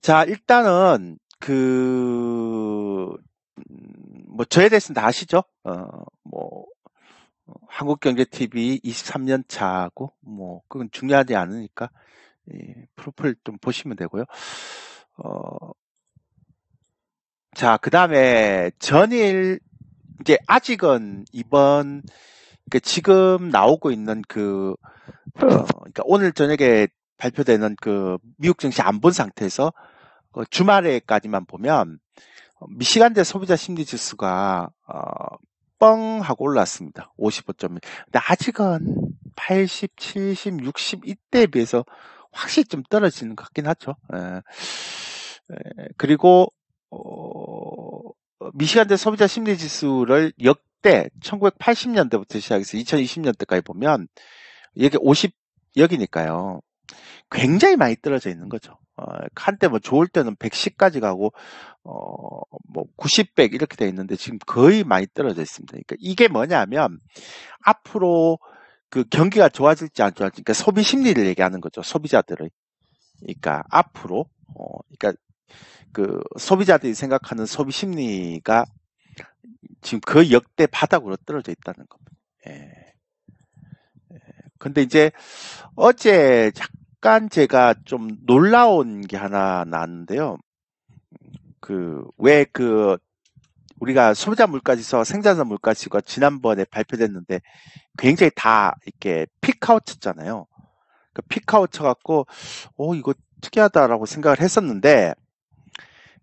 자, 일단은 뭐 저에 대해서는 다 아시죠? 뭐 한국경제TV 23년 차고 뭐 그건 중요하지 않으니까 프로필 좀 보시면 되고요. 어, 자, 그다음에 전일 이제 아직은 이번 지금 나오고 있는 그러니까 오늘 저녁에 발표되는 그 미국 증시 안 본 상태에서 주말에까지만 보면 미시간대 소비자 심리 지수가 뻥 하고 올랐습니다. 55.1. 근데 아직은 80, 70, 60 이때에 비해서 확실히 좀 떨어지는 것 같긴 하죠. 그리고 미시간대 소비자 심리 지수를 역대 1980년대부터 시작해서 2020년대까지 보면 여기 50 여기니까요. 굉장히 많이 떨어져 있는 거죠. 한때 뭐 좋을 때는 110까지 가고 뭐 90, 100 이렇게 돼 있는데 지금 거의 많이 떨어져 있습니다. 그러니까 이게 뭐냐면 앞으로 그 경기가 좋아질지 안 좋아질지, 그러니까 소비 심리를 얘기하는 거죠. 소비자들의. 그러니까 앞으로 그러니까 그 소비자들이 생각하는 소비 심리가 지금 거의 역대 바닥으로 떨어져 있다는 겁니다. 예. 근데 이제 어제 약간 제가 좀 놀라운 게 하나 나왔는데요. 우리가 소비자 물가지수와 생산자 물가지수가 지난번에 발표됐는데 굉장히 다 이렇게 픽아웃 쳤잖아요. 그 픽아웃 쳐갖고, 이거 특이하다라고 생각을 했었는데,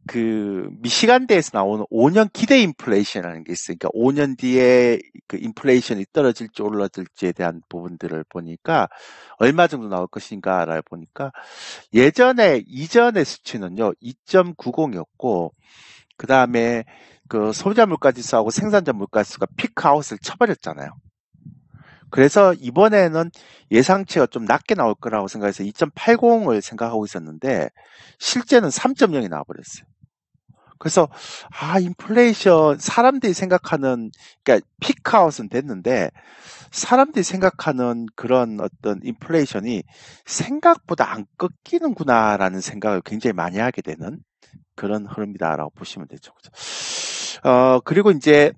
그 미시간대에서 나오는 5년 기대 인플레이션이라는 게 있어요. 그러니까 5년 뒤에 그 인플레이션이 떨어질지 올라질지에 대한 부분들을 보니까 얼마 정도 나올 것인가를 보니까 이전의 수치는요 2.90이었고 그 다음에 그 소비자 물가지수하고 생산자 물가지수가 피크아웃을 쳐버렸잖아요. 그래서 이번에는 예상치가 좀 낮게 나올 거라고 생각해서 2.80을 생각하고 있었는데 실제는 3.0이 나와버렸어요. 그래서 인플레이션 사람들이 생각하는 그러니까 피크아웃은 됐는데 사람들이 생각하는 그런 어떤 인플레이션이 생각보다 안 꺾이는구나라는 생각을 굉장히 많이 하게 되는 그런 흐름이다라고 보시면 되죠. 그리고 이제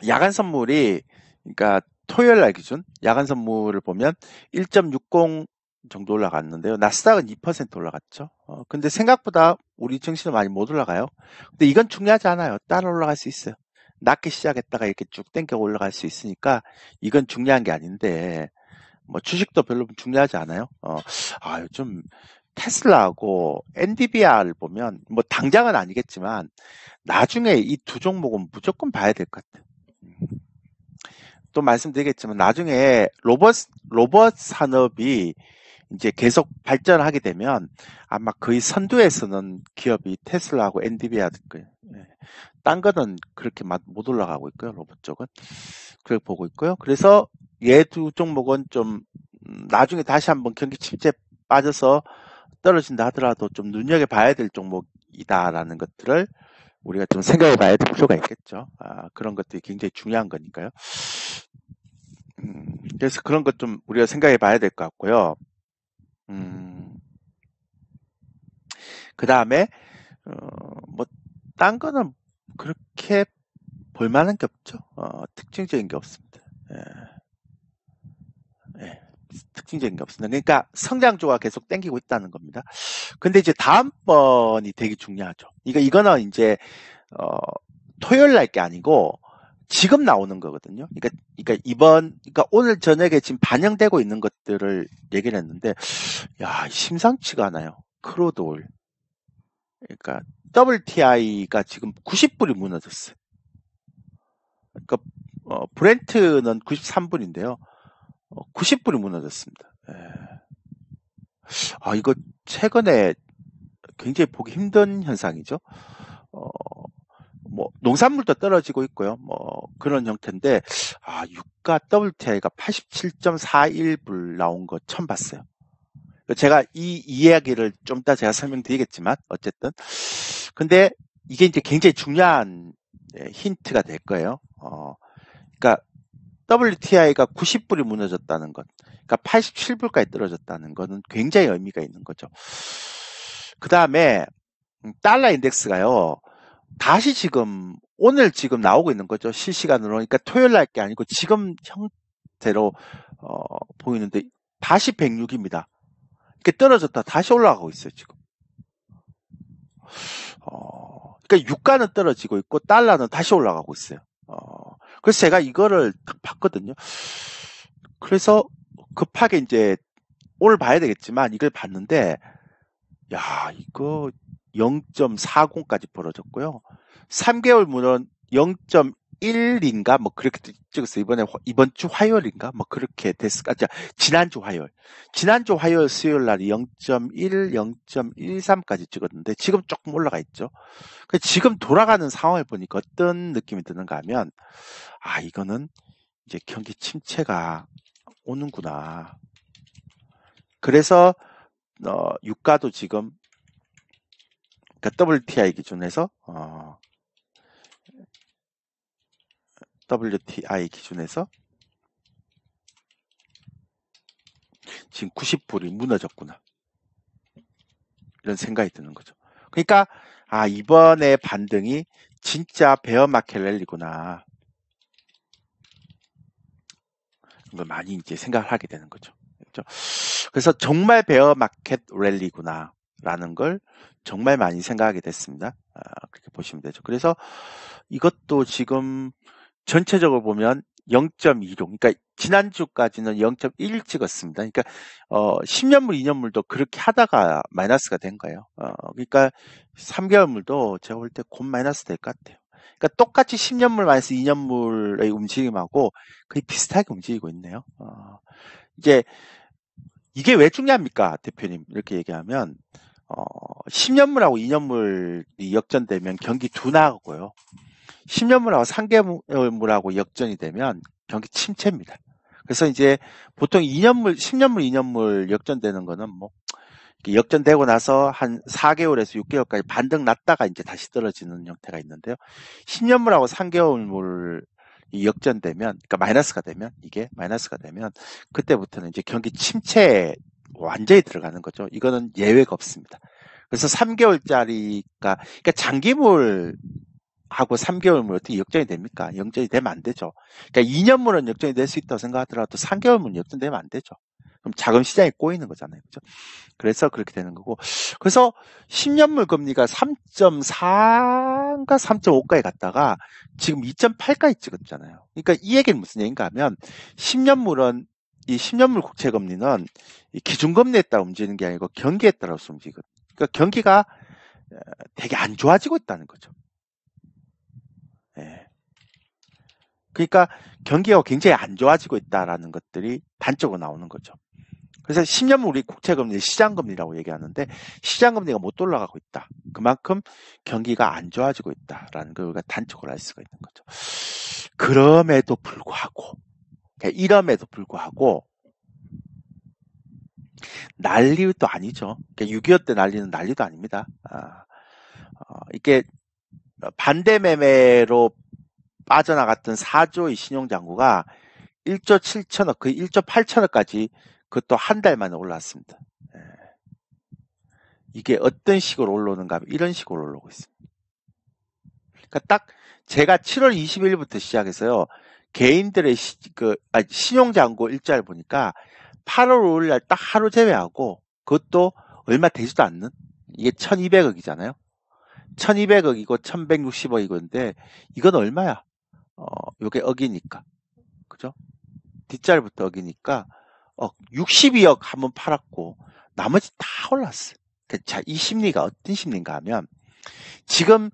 야간 선물이 그러니까 토요일 날 기준 야간 선물을 보면 1.60 정도 올라갔는데요. 나스닥은 2% 올라갔죠. 근데 생각보다 우리 증시는 많이 못 올라가요. 근데 이건 중요하지 않아요. 따라 올라갈 수 있어요. 낮게 시작했다가 이렇게 쭉 땡겨 올라갈 수 있으니까 이건 중요한 게 아닌데 뭐 주식도 별로 중요하지 않아요. 요즘 테슬라하고 엔비디아를 보면 뭐 당장은 아니겠지만 나중에 이 두 종목은 무조건 봐야 될 것 같아요. 또 말씀드리겠지만 나중에 로봇 산업이 이제 계속 발전하게 되면 아마 거의 선두에서는 기업이 테슬라하고 엔비디아일 거예요. 딴 거는 그렇게 못 올라가고 있고요. 로봇 쪽은. 그렇게 보고 있고요. 그래서 얘 두 종목은 좀 나중에 다시 한번 경기 침체 빠져서 떨어진다 하더라도 좀 눈여겨봐야 될 종목이다라는 것들을 우리가 좀 생각해 봐야 될 필요가 있겠죠. 그런 것들이 굉장히 중요한 거니까요. 그래서 그런 것 좀 우리가 생각해 봐야 될 것 같고요. 그 다음에, 뭐, 딴 거는 그렇게 볼 만한 게 없죠. 특징적인 게 없습니다. 특징적인 게 없습니다. 그러니까 성장주가 계속 땡기고 있다는 겁니다. 근데 이제 다음번이 되게 중요하죠. 이거는 이제, 토요일 날 게 아니고, 지금 나오는 거거든요. 그러니까 오늘 저녁에 지금 반영되고 있는 것들을 얘기를 했는데, 심상치가 않아요. 크루드올. 그러니까 WTI가 지금 90불이 무너졌어요. 그러니까 브렌트는 93불인데요. 90불이 무너졌습니다. 이거 최근에 굉장히 보기 힘든 현상이죠. 뭐 농산물도 떨어지고 있고요. 뭐 그런 형태인데 유가 WTI가 87.41불 나온 거 처음 봤어요. 제가 이 이야기를 좀 이따 제가 설명드리겠지만 어쨌든 근데 이게 이제 굉장히 중요한 힌트가 될 거예요. 그러니까 WTI가 90불이 무너졌다는 것, 그러니까 87불까지 떨어졌다는 것은 굉장히 의미가 있는 거죠. 그 다음에 달러 인덱스가요. 다시 지금 오늘 지금 나오고 있는 거죠. 실시간으로. 그러니까 토요일 날 게 아니고 지금 형태로 보이는데 다시 106입니다. 이렇게 떨어졌다 다시 올라가고 있어요, 지금. 그러니까 유가는 떨어지고 있고 달러는 다시 올라가고 있어요. 그래서 제가 이거를 딱 봤거든요. 그래서 급하게 이제 오늘 봐야 되겠지만 이걸 봤는데 야, 이거 0.40까지 벌어졌고요. 3개월 물은 0.1인가 뭐 그렇게 찍었어요. 이번 주 화요일인가 뭐 그렇게 됐을까? 지난주 화요일 수요일 날이 0.1, 0.13까지 찍었는데 지금 조금 올라가 있죠. 지금 돌아가는 상황을 보니까 어떤 느낌이 드는가 하면 아, 이거는 이제 경기 침체가 오는구나. 그래서 유가도 지금 그러니까 WTI 기준에서 지금 90불이 무너졌구나. 이런 생각이 드는 거죠. 그러니까 아, 이번에 반등이 진짜 베어마켓 랠리구나. 이걸 많이 이제 생각을 하게 되는 거죠. 그렇죠? 그래서 정말 베어마켓 랠리구나 라는 걸 정말 많이 생각하게 됐습니다. 그렇게 보시면 되죠. 그래서 이것도 지금 전체적으로 보면 0.26, 그러니까 지난주까지는 0.1 찍었습니다. 그러니까 10년물, 2년물도 그렇게 하다가 마이너스가 된 거예요. 그러니까 3개월물도 제가 볼 때 곧 마이너스 될 것 같아요. 그러니까 똑같이 10년물 마이너스 2년물의 움직임하고 거의 비슷하게 움직이고 있네요. 이제 이게 왜 중요합니까, 대표님? 이렇게 얘기하면 10년물하고 2년물이 역전되면 경기 둔화하고요. 10년물하고 3개월물하고 역전이 되면 경기 침체입니다. 그래서 이제 보통 10년물, 2년물 역전되는 거는 뭐 역전되고 나서 한 4개월에서 6개월까지 반등 났다가 이제 다시 떨어지는 형태가 있는데요. 10년물하고 3개월물이 역전되면, 그러니까 이게 마이너스가 되면 그때부터는 이제 경기 침체에 완전히 들어가는 거죠. 이거는 예외가 없습니다. 그래서 3개월짜리가, 그러니까 장기물 하고 3개월물 어떻게 역전이 됩니까? 역전이 되면 안 되죠. 그러니까 2년물은 역전이 될 수 있다고 생각하더라도 3개월물은 역전되면 안 되죠. 그럼 자금 시장이 꼬이는 거잖아요. 그죠? 그래서 그렇게 되는 거고. 그래서 10년물 금리가 3.4인가 3.5까지 갔다가 지금 2.8까지 찍었잖아요. 그러니까 이 얘기는 무슨 얘기인가 하면 10년물은 이 10년물 국채 금리는 기준금리에 따라 움직이는 게 아니고 경기에 따라서 움직이거든요. 그러니까 경기가 되게 안 좋아지고 있다는 거죠. 예. 그러니까 경기가 굉장히 안 좋아지고 있다라는 것들이 단적으로 나오는 거죠. 그래서 10년물 우리 국채금리 시장금리라고 얘기하는데 시장금리가 못 올라가고 있다. 그만큼 경기가 안 좋아지고 있다라는 걸 우리가 단적으로 알 수가 있는 거죠. 그럼에도 불구하고 이럼에도 불구하고 난리도 아니죠. 6.25 때 난리는 난리도 아닙니다. 이게 반대 매매로 빠져나갔던 4조의 신용장구가 1조 7천억, 거의 1조 8천억까지 그것도 한 달 만에 올랐습니다. 이게 어떤 식으로 올라오는가 하면 이런 식으로 올라오고 있습니다. 그러니까 딱 제가 7월 20일부터 시작해서요. 개인들의 신용장고 일자를 보니까 8월 5일 날 딱 하루 제외하고 그것도 얼마 되지도 않는 이게 1200억이잖아요. 1200억이고 1160억이건데 이건 얼마야? 요게 억이니까. 그죠? 뒷자리부터 억이니까 62억 한번 팔았고 나머지 다 올랐어요. 자, 이 심리가 어떤 심리인가 하면 지금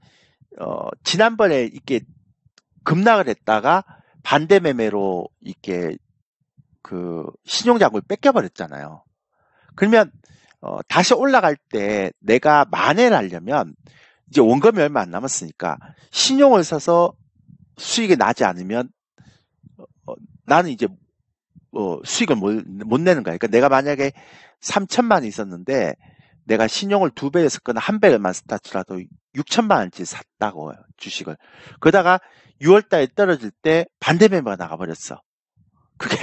지난번에 이렇게 급락을 했다가 반대 매매로 이렇게 그 신용장을 뺏겨버렸잖아요. 그러면 다시 올라갈 때 내가 만회를 하려면 이제 원금이 얼마 안 남았으니까 신용을 써서 수익이 나지 않으면 나는 이제 수익을 못 내는 거야. 그러니까 내가 만약에 3천만 원 있었는데 내가 신용을 2배에 샀거나 1배만 샀더라도 6천만 원치 샀다고 주식을. 그러다가 6월달에 떨어질 때 반대 매매가 나가버렸어. 그게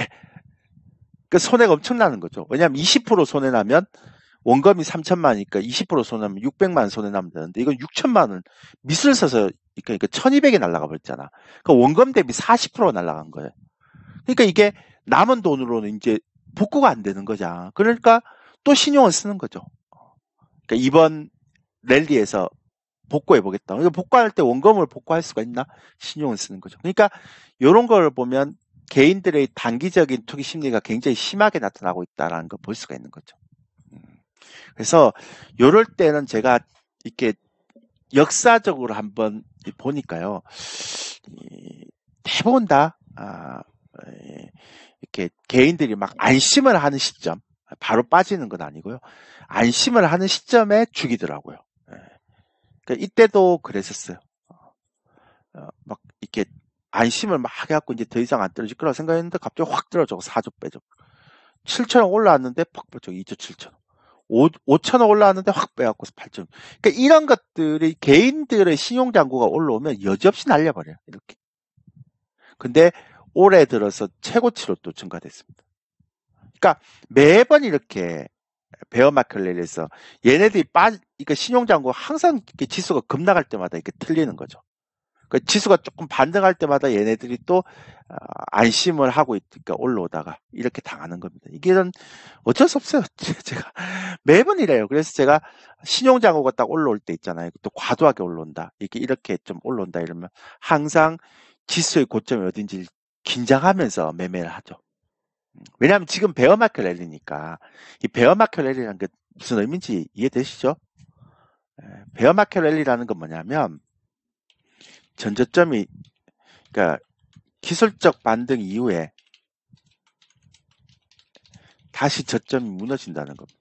그 손해가 엄청나는 거죠. 왜냐하면 20% 손해 나면 원금이 3천만이니까 20% 손해면 600만 원 손해 나면 되는데 이건 6천만 원 미술 써서 그러니까 1200이 날라가 버렸잖아. 그러니까 원금 대비 40% 날라간 거예요. 그러니까 이게 남은 돈으로는 이제 복구가 안 되는 거죠. 그러니까 또 신용을 쓰는 거죠. 그러니까 이번 랠리에서 복구해 보겠다. 그러니까 복구할 때 원금을 복구할 수가 있나? 신용을 쓰는 거죠. 그러니까 이런 걸 보면 개인들의 단기적인 투기 심리가 굉장히 심하게 나타나고 있다는 걸 볼 수가 있는 거죠. 그래서 이럴 때는 제가 이렇게 역사적으로 한번 보니까요. 대부분 다 이렇게 개인들이 막 안심을 하는 시점, 바로 빠지는 건 아니고요. 안심을 하는 시점에 죽이더라고요. 그러니까 이때도 그랬었어요. 막 이렇게 안심을 막 해갖고 이제 더 이상 안 떨어질 거라고 생각했는데 갑자기 확 떨어져고 4조 빼죠. 7천원 올라왔는데 팍 빼죠. 2조 7천원. 5천원 올라왔는데 확 빼갖고 8천원. 그러니까 이런 것들이 개인들의 신용장구가 올라오면 여지없이 날려버려요. 이렇게. 근데 올해 들어서 최고치로 또 증가됐습니다. 그러니까 매번 이렇게 베어마켓레일에서 얘네들이 그러니까 신용장구 항상 이렇게 지수가 급락할 때마다 이렇게 틀리는 거죠. 그러니까 지수가 조금 반등할 때마다 얘네들이 또 안심을 하고 있으니까 올라오다가 이렇게 당하는 겁니다. 이게 어쩔 수 없어요. 제가 매번 이래요. 그래서 제가 신용장구가 딱 올라올 때 있잖아요. 또 과도하게 올라온다. 이렇게 좀 올라온다 이러면 항상 지수의 고점이 어딘지 긴장하면서 매매를 하죠. 왜냐하면 지금 베어마켓 랠리니까 이 베어마켓 랠리라는 게 무슨 의미인지 이해되시죠? 베어마켓 랠리라는 건 뭐냐면 전저점이 그러니까 기술적 반등 이후에 다시 저점이 무너진다는 겁니다.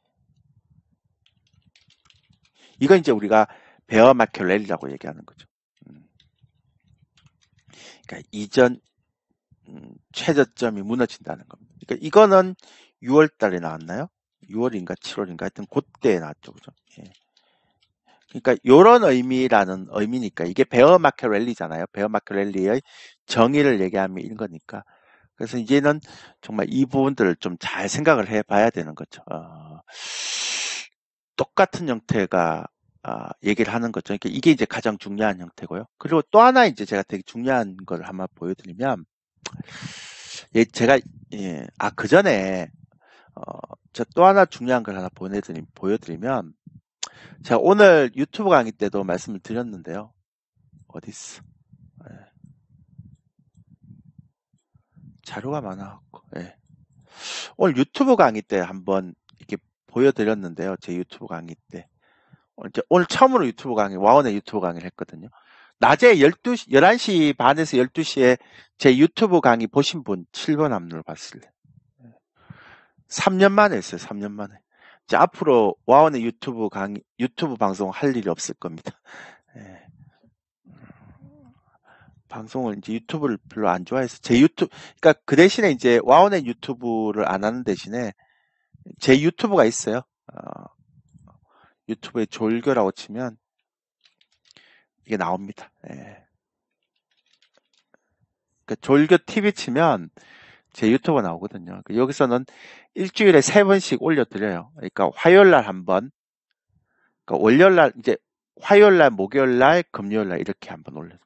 이건 이제 우리가 베어마켓 랠리라고 얘기하는 거죠. 그러니까 이전 최저점이 무너진다는 겁니다. 그러니까 이거는 6월 달에 나왔나요? 6월인가 7월인가 하여튼 그때에 나왔죠. 그죠? 예. 그러니까 이런 의미니까 이게 베어마켓 랠리잖아요. 베어마켓 랠리의 정의를 얘기하면 이런 거니까. 그래서 이제는 정말 이 부분들을 좀 잘 생각을 해봐야 되는 거죠. 똑같은 형태가 얘기를 하는 거죠. 그러니까 이게 이제 가장 중요한 형태고요. 그리고 또 하나 이제 제가 되게 중요한 걸 한번 보여드리면 제가 그 전에 제가 또 하나 중요한 걸 하나 보여드리면 제가 오늘 유튜브 강의 때도 말씀을 드렸는데요. 어디 있어? 자료가 많아갖고. 오늘 유튜브 강의 때 한번 이렇게 보여드렸는데요. 제 유튜브 강의 때. 오늘 처음으로 유튜브 강의, 와원의 유튜브 강의를 했거든요. 낮에 11시 반에서 12시에 제 유튜브 강의 보신 분 7번 앞으로 봤을래. 3년 만에 했어요. 3년 만에. 이제 앞으로 와원의 유튜브 방송 할 일이 없을 겁니다. 방송을 이제 유튜브를 별로 안 좋아해서 그러니까 그 대신에 이제 와원의 유튜브를 안 하는 대신에 제 유튜브가 있어요. 유튜브에 졸교라고 치면 이게 나옵니다. 그러니까 졸교 TV 치면 제 유튜브가 나오거든요. 여기서는 일주일에 3번씩 올려드려요. 그러니까 화요일날 한 번, 그러니까 월요일날 이제 화요일날, 목요일날, 금요일날 이렇게 한번 올려요.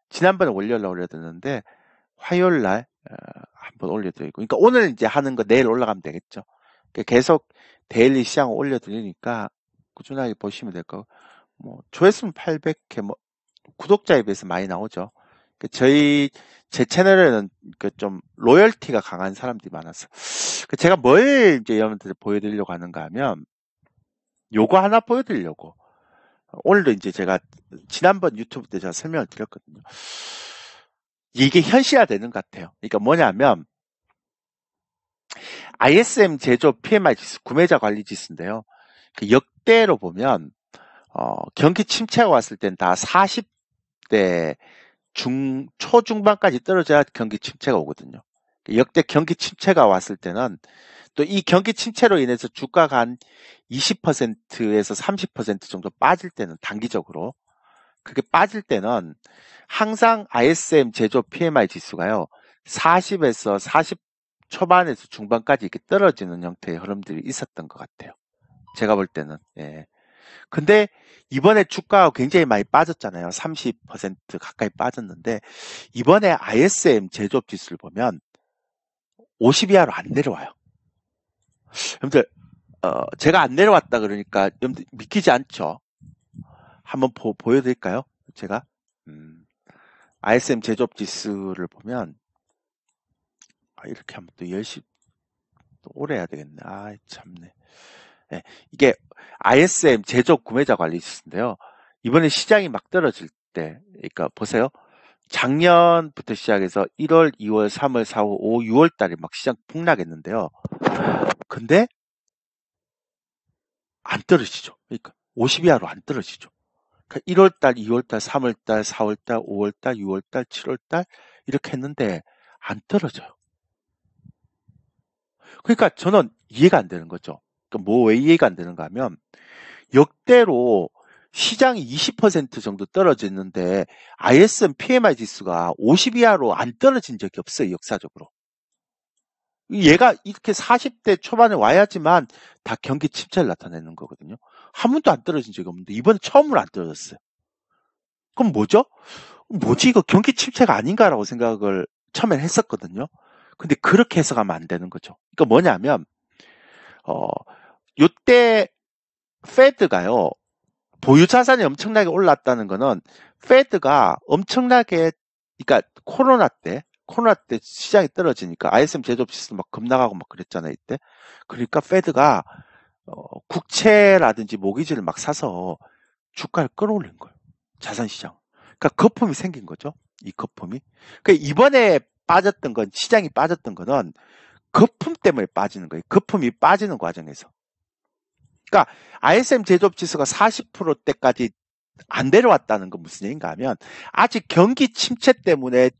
지난번에 월요일날 올려드렸는데 화요일날 한번 올려드리고, 그러니까 오늘 이제 하는 거 내일 올라가면 되겠죠. 그러니까 계속 데일리 시장 올려드리니까 꾸준하게 보시면 될 거고, 뭐 조회수는 800회, 뭐 구독자에 비해서 많이 나오죠. 제 채널에는 좀 로열티가 강한 사람들이 많아서 제가 뭘 이제 여러분들 보여드리려고 하는가 하면 요거 하나 보여드리려고. 오늘도 이제 제가 지난번 유튜브 때 제가 설명을 드렸거든요. 이게 현실화되는 것 같아요. 그러니까 뭐냐면 ISM 제조 PMI 지수, 구매자 관리 지수인데요. 역대로 보면 경기 침체가 왔을 땐 다 40대 초중반까지 떨어져야 경기 침체가 오거든요. 역대 경기 침체가 왔을 때는 또 이 경기 침체로 인해서 주가가 한 20%에서 30% 정도 빠질 때는 단기적으로 그게 빠질 때는 항상 ISM 제조 PMI 지수가요 40에서 40 초반에서 중반까지 이렇게 떨어지는 형태의 흐름들이 있었던 것 같아요. 제가 볼 때는. 예. 근데 이번에 주가가 굉장히 많이 빠졌잖아요. 30% 가까이 빠졌는데 이번에 ISM 제조업 지수를 보면 50 이하로 안 내려와요. 여러분들 제가 안 내려왔다 그러니까 여러분들 믿기지 않죠? 한번 보여드릴까요? 제가 ISM 제조업 지수를 보면 이렇게 하면 또 열심히 또 오래 해야 되겠네. 참네. 네, 이게 ISM 제조업 구매자 관리 지수인데요. 이번에 시장이 막 떨어질 때, 그러니까 보세요. 작년부터 시작해서 1월, 2월, 3월, 4월, 5, 6월 달에 막 시장 폭락했는데요. 근데 안 떨어지죠. 그러니까 50 이하로 안 떨어지죠. 그러니까 1월 달, 2월 달, 3월 달, 4월 달, 5월 달, 6월 달, 7월 달 이렇게 했는데 안 떨어져요. 그러니까 저는 이해가 안 되는 거죠. 그러니까 왜 이해가 안 되는가 하면 역대로 시장이 20% 정도 떨어졌는데 ISM PMI 지수가 50 이하로 안 떨어진 적이 없어요. 역사적으로. 얘가 이렇게 40대 초반에 와야지만 다 경기 침체를 나타내는 거거든요. 한 번도 안 떨어진 적이 없는데 이번에 처음으로 안 떨어졌어요. 그럼 뭐죠? 뭐지 이거 경기 침체가 아닌가라고 생각을 처음엔 했었거든요. 근데 그렇게 해석하면 안 되는 거죠. 그러니까 뭐냐면 요때 페드가요. 보유 자산이 엄청나게 올랐다는 거는 페드가 엄청나게 그러니까 코로나 때 시장이 떨어지니까 ISM 제조업 지수 막 급락하고 막 그랬잖아요, 이때. 그러니까 페드가 국채라든지 모기지를 막 사서 주가를 끌어올린 거예요. 자산 시장. 그러니까 거품이 생긴 거죠. 이 거품이. 그러니까 이번에 빠졌던 건 시장이 빠졌던 거는 거품 때문에 빠지는 거예요. 거품이 빠지는 과정에서. 그러니까 ISM 제조업 지수가 40%대까지 안 내려왔다는 건 무슨 얘기인가 하면 아직 경기 침체 때문에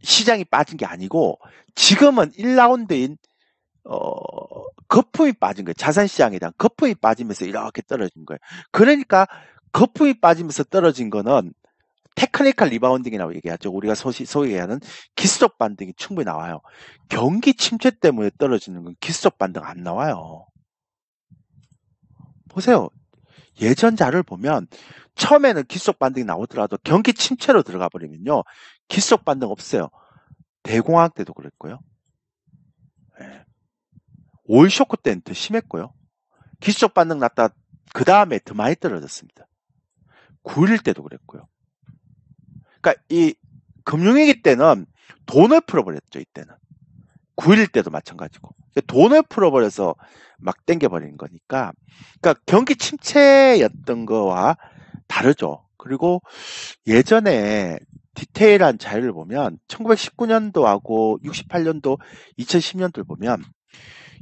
시장이 빠진 게 아니고 지금은 1라운드인 거품이 빠진 거예요. 자산시장에 대한 거품이 빠지면서 이렇게 떨어진 거예요. 그러니까 거품이 빠지면서 떨어진 거는 테크니컬 리바운딩이라고 얘기하죠. 우리가 소위 얘기하는 기술적 반등이 충분히 나와요. 경기 침체 때문에 떨어지는 건 기술적 반등 안 나와요. 보세요. 예전 자료를 보면 처음에는 기술적 반등이 나오더라도 경기 침체로 들어가 버리면요. 기술적 반등 없어요. 대공황 때도 그랬고요. 네. 오일 쇼크 때는 더 심했고요. 기술적 반등 났다 그 다음에 더 많이 떨어졌습니다. 9일 때도 그랬고요. 그러니까 이 금융위기 때는 돈을 풀어버렸죠. 이때는. 9일 때도 마찬가지고. 돈을 풀어버려서 막 땡겨버리는 거니까. 그러니까 경기 침체였던 거와 다르죠. 그리고 예전에 디테일한 자료를 보면 1919년도하고 68년도, 2010년도를 보면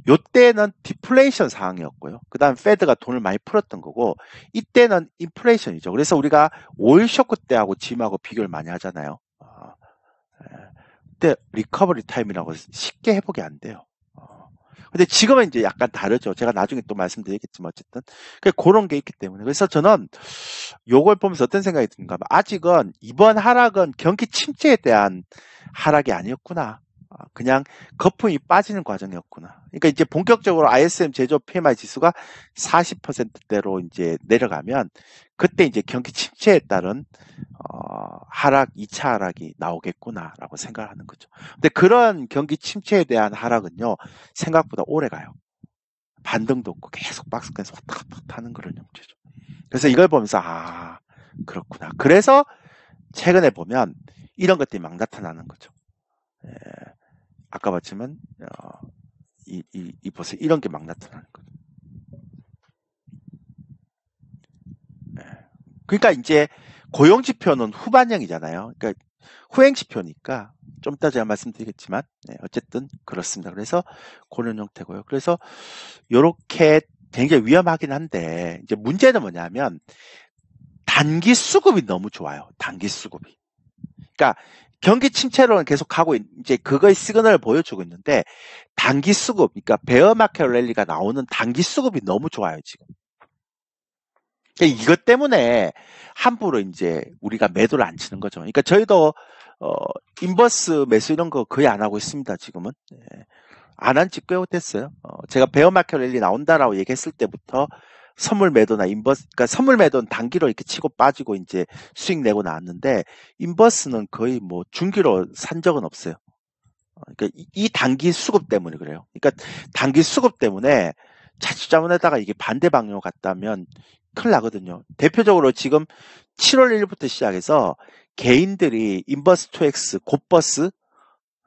요때는 디플레이션 상황이었고요. 그 다음 페드가 돈을 많이 풀었던 거고 이때는 인플레이션이죠. 그래서 우리가 오일 쇼크 때하고 지금하고 비교를 많이 하잖아요. 그때 리커버리 타임이라고 쉽게 회복이 안 돼요. 근데 지금은 이제 약간 다르죠. 제가 나중에 또 말씀드리겠지만 어쨌든 그런 게 있기 때문에 그래서 저는 요걸 보면서 어떤 생각이 드는가 하면 아직은 이번 하락은 경기 침체에 대한 하락이 아니었구나. 그냥 거품이 빠지는 과정이었구나. 그러니까 이제 본격적으로 ISM 제조업 PMI 지수가 40%대로 이제 내려가면 그때 이제 경기 침체에 따른 하락, 2차 하락이 나오겠구나라고 생각하는 거죠. 근데 그런 경기 침체에 대한 하락은요, 생각보다 오래 가요. 반등도 없고 계속 박스권에서 왔다 갔다 하는 그런 형태죠. 그래서 이걸 보면서, 그렇구나. 그래서 최근에 보면 이런 것들이 막 나타나는 거죠. 예, 아까 봤지만, 보세요. 이런 게 막 나타나는 거죠. 예. 그러니까 이제 고용지표는 후반형이잖아요. 그러니까 후행지표니까 좀 이따 제가 말씀드리겠지만 어쨌든 그렇습니다. 그래서 그런 형태고요. 그래서 이렇게 굉장히 위험하긴 한데 이제 문제는 뭐냐면 단기 수급이 너무 좋아요. 단기 수급이. 그러니까 경기 침체로는 계속 가고 이제 그거의 시그널을 보여주고 있는데 단기 수급, 그러니까 베어마켓 랠리가 나오는 단기 수급이 너무 좋아요 지금. 그러니까 이것 때문에 함부로 이제 우리가 매도를 안 치는 거죠. 그러니까 저희도 인버스 매수 이런 거 거의 안 하고 있습니다. 지금은. 안 한 지 꽤 됐어요. 제가 베어마켓 랠리 나온다라고 얘기했을 때부터 선물 매도나 인버스, 그러니까 선물 매도는 단기로 이렇게 치고 빠지고 이제 수익 내고 나왔는데, 인버스는 거의 뭐 중기로 산 적은 없어요. 그러니까 이 단기 수급 때문에 그래요. 그러니까 단기 수급 때문에 자칫 잘못하다가 이게 반대 방향으로 갔다면 큰일 나거든요. 대표적으로 지금 7월 1일부터 시작해서 개인들이 인버스 2X 곧버스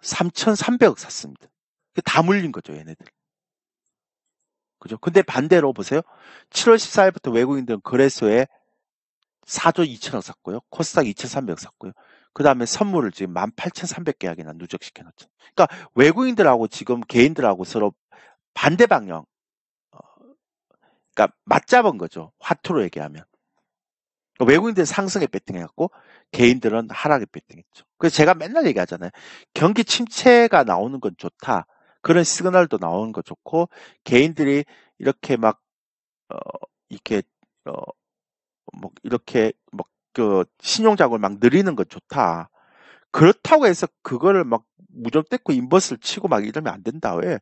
3,300억 샀습니다. 다 물린 거죠, 얘네들. 그죠? 근데 반대로 보세요. 7월 14일부터 외국인들은 거래소에 4조 2천억 샀고요. 코스닥 2,300억 샀고요. 그 다음에 선물을 지금 18,300계약이나 누적시켜 놓죠. 그러니까 외국인들하고 지금 개인들하고 서로 반대 방향, 어, 그러니까 맞잡은 거죠. 화투로 얘기하면. 그러니까 외국인들은 상승에 배팅해갖고 개인들은 하락에 배팅했죠. 그래서 제가 맨날 얘기하잖아요. 경기 침체가 나오는 건 좋다. 그런 시그널도 나오는 거 좋고, 개인들이 이렇게 막 어, 이렇게 어, 뭐 이렇게 그 신용작업을 막 늘리는 건 좋다. 그렇다고 해서 그거를 막 무정 떼고 인버스를 치고 막 이러면 안 된다. 왜?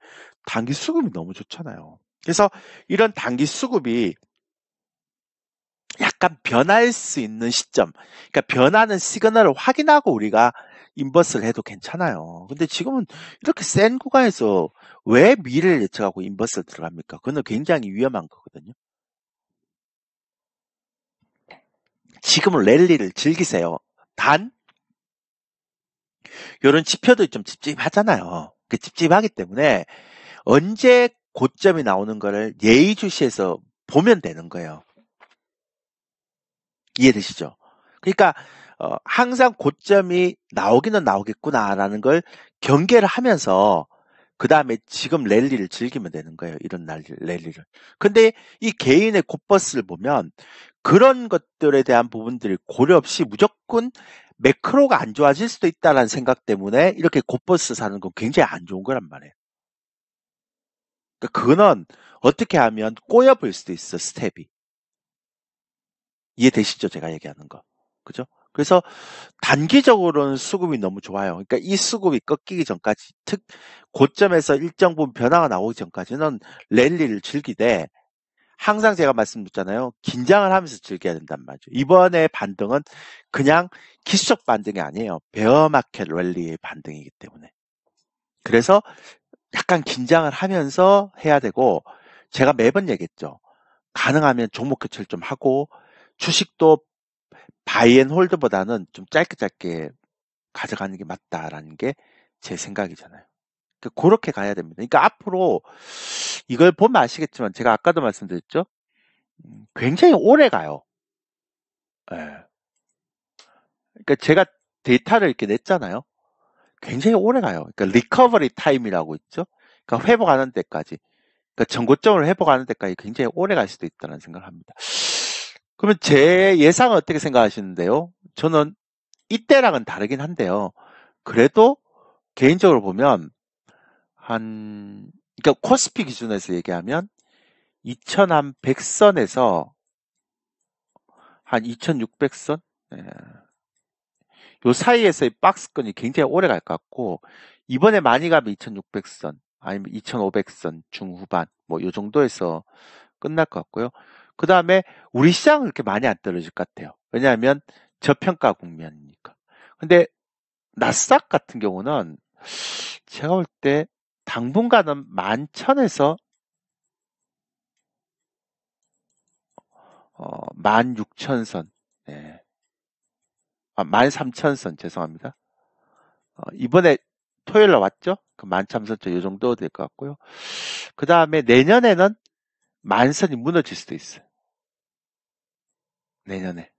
단기 수급이 너무 좋잖아요. 그래서 이런 단기 수급이 약간 변할 수 있는 시점, 그러니까 변하는 시그널을 확인하고 우리가 인버스를 해도 괜찮아요. 근데 지금은 이렇게 센 구간에서 왜 미래를 예측하고 인버스를 들어갑니까? 그건 굉장히 위험한 거거든요. 지금은 랠리를 즐기세요. 단, 이런 지표도 좀 찝찝하잖아요. 그 찝찝하기 때문에 언제 고점이 나오는 거를 예의주시해서 보면 되는 거예요. 이해되시죠? 그러니까 항상 고점이 나오기는 나오겠구나라는 걸 경계를 하면서 그 다음에 지금 랠리를 즐기면 되는 거예요. 이런 랠리를. 근데 이 개인의 곧버스를 보면 그런 것들에 대한 부분들이 고려 없이 무조건 매크로가 안 좋아질 수도 있다는 생각 때문에 이렇게 곧버스 사는 건 굉장히 안 좋은 거란 말이에요. 그러니까 그거는 어떻게 하면 꼬여볼 수도 있어, 스텝이. 이해되시죠? 제가 얘기하는 거. 그죠? 그래서 단기적으로는 수급이 너무 좋아요. 그러니까 이 수급이 꺾이기 전까지, 고점에서 일정 부분 변화가 나오기 전까지는 랠리를 즐기되, 항상 제가 말씀드렸잖아요. 긴장을 하면서 즐겨야 된단 말이죠. 이번에 반등은 그냥 기술적 반등이 아니에요. 베어마켓 랠리의 반등이기 때문에. 그래서 약간 긴장을 하면서 해야 되고, 제가 매번 얘기했죠. 가능하면 종목 교체를 좀 하고, 주식도 바이앤홀드보다는 좀 짧게 짧게 가져가는 게 맞다라는 게 제 생각이잖아요. 그렇게 가야 됩니다. 그러니까 앞으로 이걸 보면 아시겠지만 제가 아까도 말씀드렸죠. 굉장히 오래 가요. 예. 그러니까 제가 데이터를 이렇게 냈잖아요. 굉장히 오래 가요. 그러니까 리커버리 타임이라고 있죠. 그러니까 회복하는 데까지. 그러니까 전고점을 회복하는 데까지 굉장히 오래 갈 수도 있다는 생각을 합니다. 그러면 제 예상은 어떻게 생각하시는데요? 저는 이때랑은 다르긴 한데요. 그래도 개인적으로 보면 그러니까 코스피 기준에서 얘기하면 2100선에서 한 2600선? 요 사이에서의 박스권이 굉장히 오래 갈 것 같고, 이번에 많이 가면 2600선, 아니면 2500선 중후반, 뭐 요 정도에서 끝날 것 같고요. 그 다음에 우리 시장은 그렇게 많이 안 떨어질 것 같아요. 왜냐하면 저평가 국면이니까. 근데 나스닥 같은 경우는 제가 볼 때 당분간은 11,000에서 16,000선, 네. 13,000선, 죄송합니다. 이번에 토요일 날 왔죠? 그 13,000선 요 정도 될 것 같고요. 그 다음에 내년에는 만선이 무너질 수도 있어요. 내년에.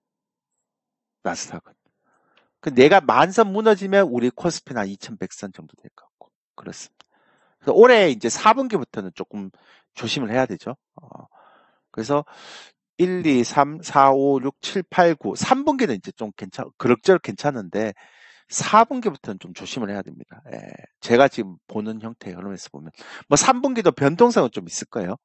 나스닥은. 그 내가 만선 무너지면 우리 코스피는 한 2100선 정도 될 것 같고. 그렇습니다. 그래서 올해 이제 4분기부터는 조금 조심을 해야 되죠. 그래서 1, 2, 3, 4, 5, 6, 7, 8, 9. 3분기는 이제 좀 그럭저럭 괜찮은데, 4분기부터는 좀 조심을 해야 됩니다. 예. 제가 지금 보는 형태의 흐름에서 보면. 뭐 3분기도 변동성은 좀 있을 거예요.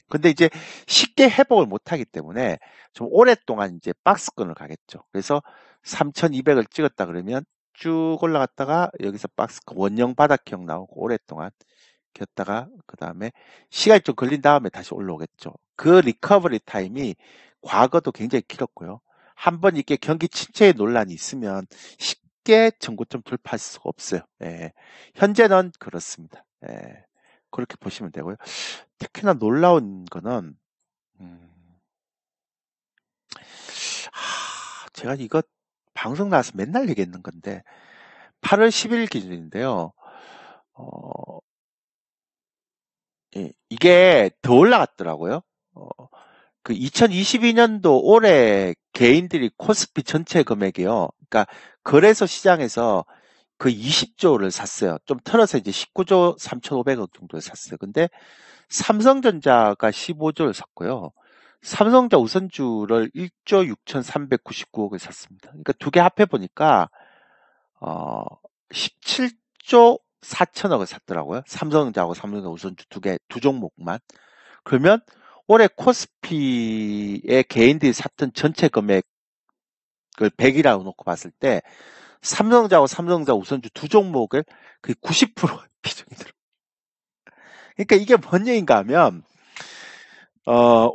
근데 이제 쉽게 회복을 못 하기 때문에 좀 오랫동안 이제 박스권을 가겠죠. 그래서 3,200을 찍었다 그러면 쭉 올라갔다가 여기서 박스권 원형 바닥형 나오고 오랫동안 겼다가 그 다음에 시간이 좀 걸린 다음에 다시 올라오겠죠. 그 리커버리 타임이 과거도 굉장히 길었고요. 한번 이렇게 경기 침체의 논란이 있으면 쉽게 전고점 돌파할 수가 없어요. 예. 현재는 그렇습니다. 예. 그렇게 보시면 되고요. 특히나 놀라운 거는 제가 이거 방송 나와서 맨날 얘기했는 건데 8월 10일 기준인데요. 이게 더 올라갔더라고요. 그 2022년도 올해 개인들이 코스피 전체 금액이요. 그러니까 거래소 시장에서 그 20조를 샀어요. 좀 털어서 이제 19조 3,500억 정도를 샀어요. 근데 삼성전자가 15조를 샀고요. 삼성전자 우선주를 1조 6,399억을 샀습니다. 그러니까 두 개 합해 보니까 17조 4천억을 샀더라고요. 삼성전자하고 삼성전자 우선주 두 종목만. 그러면 올해 코스피의 개인들이 샀던 전체 금액을 100이라고 놓고 봤을 때 삼성전자하고 삼성전자 우선주 두 종목을 그 90% 비중이 들어. 그러니까 이게 뭔 얘기인가 하면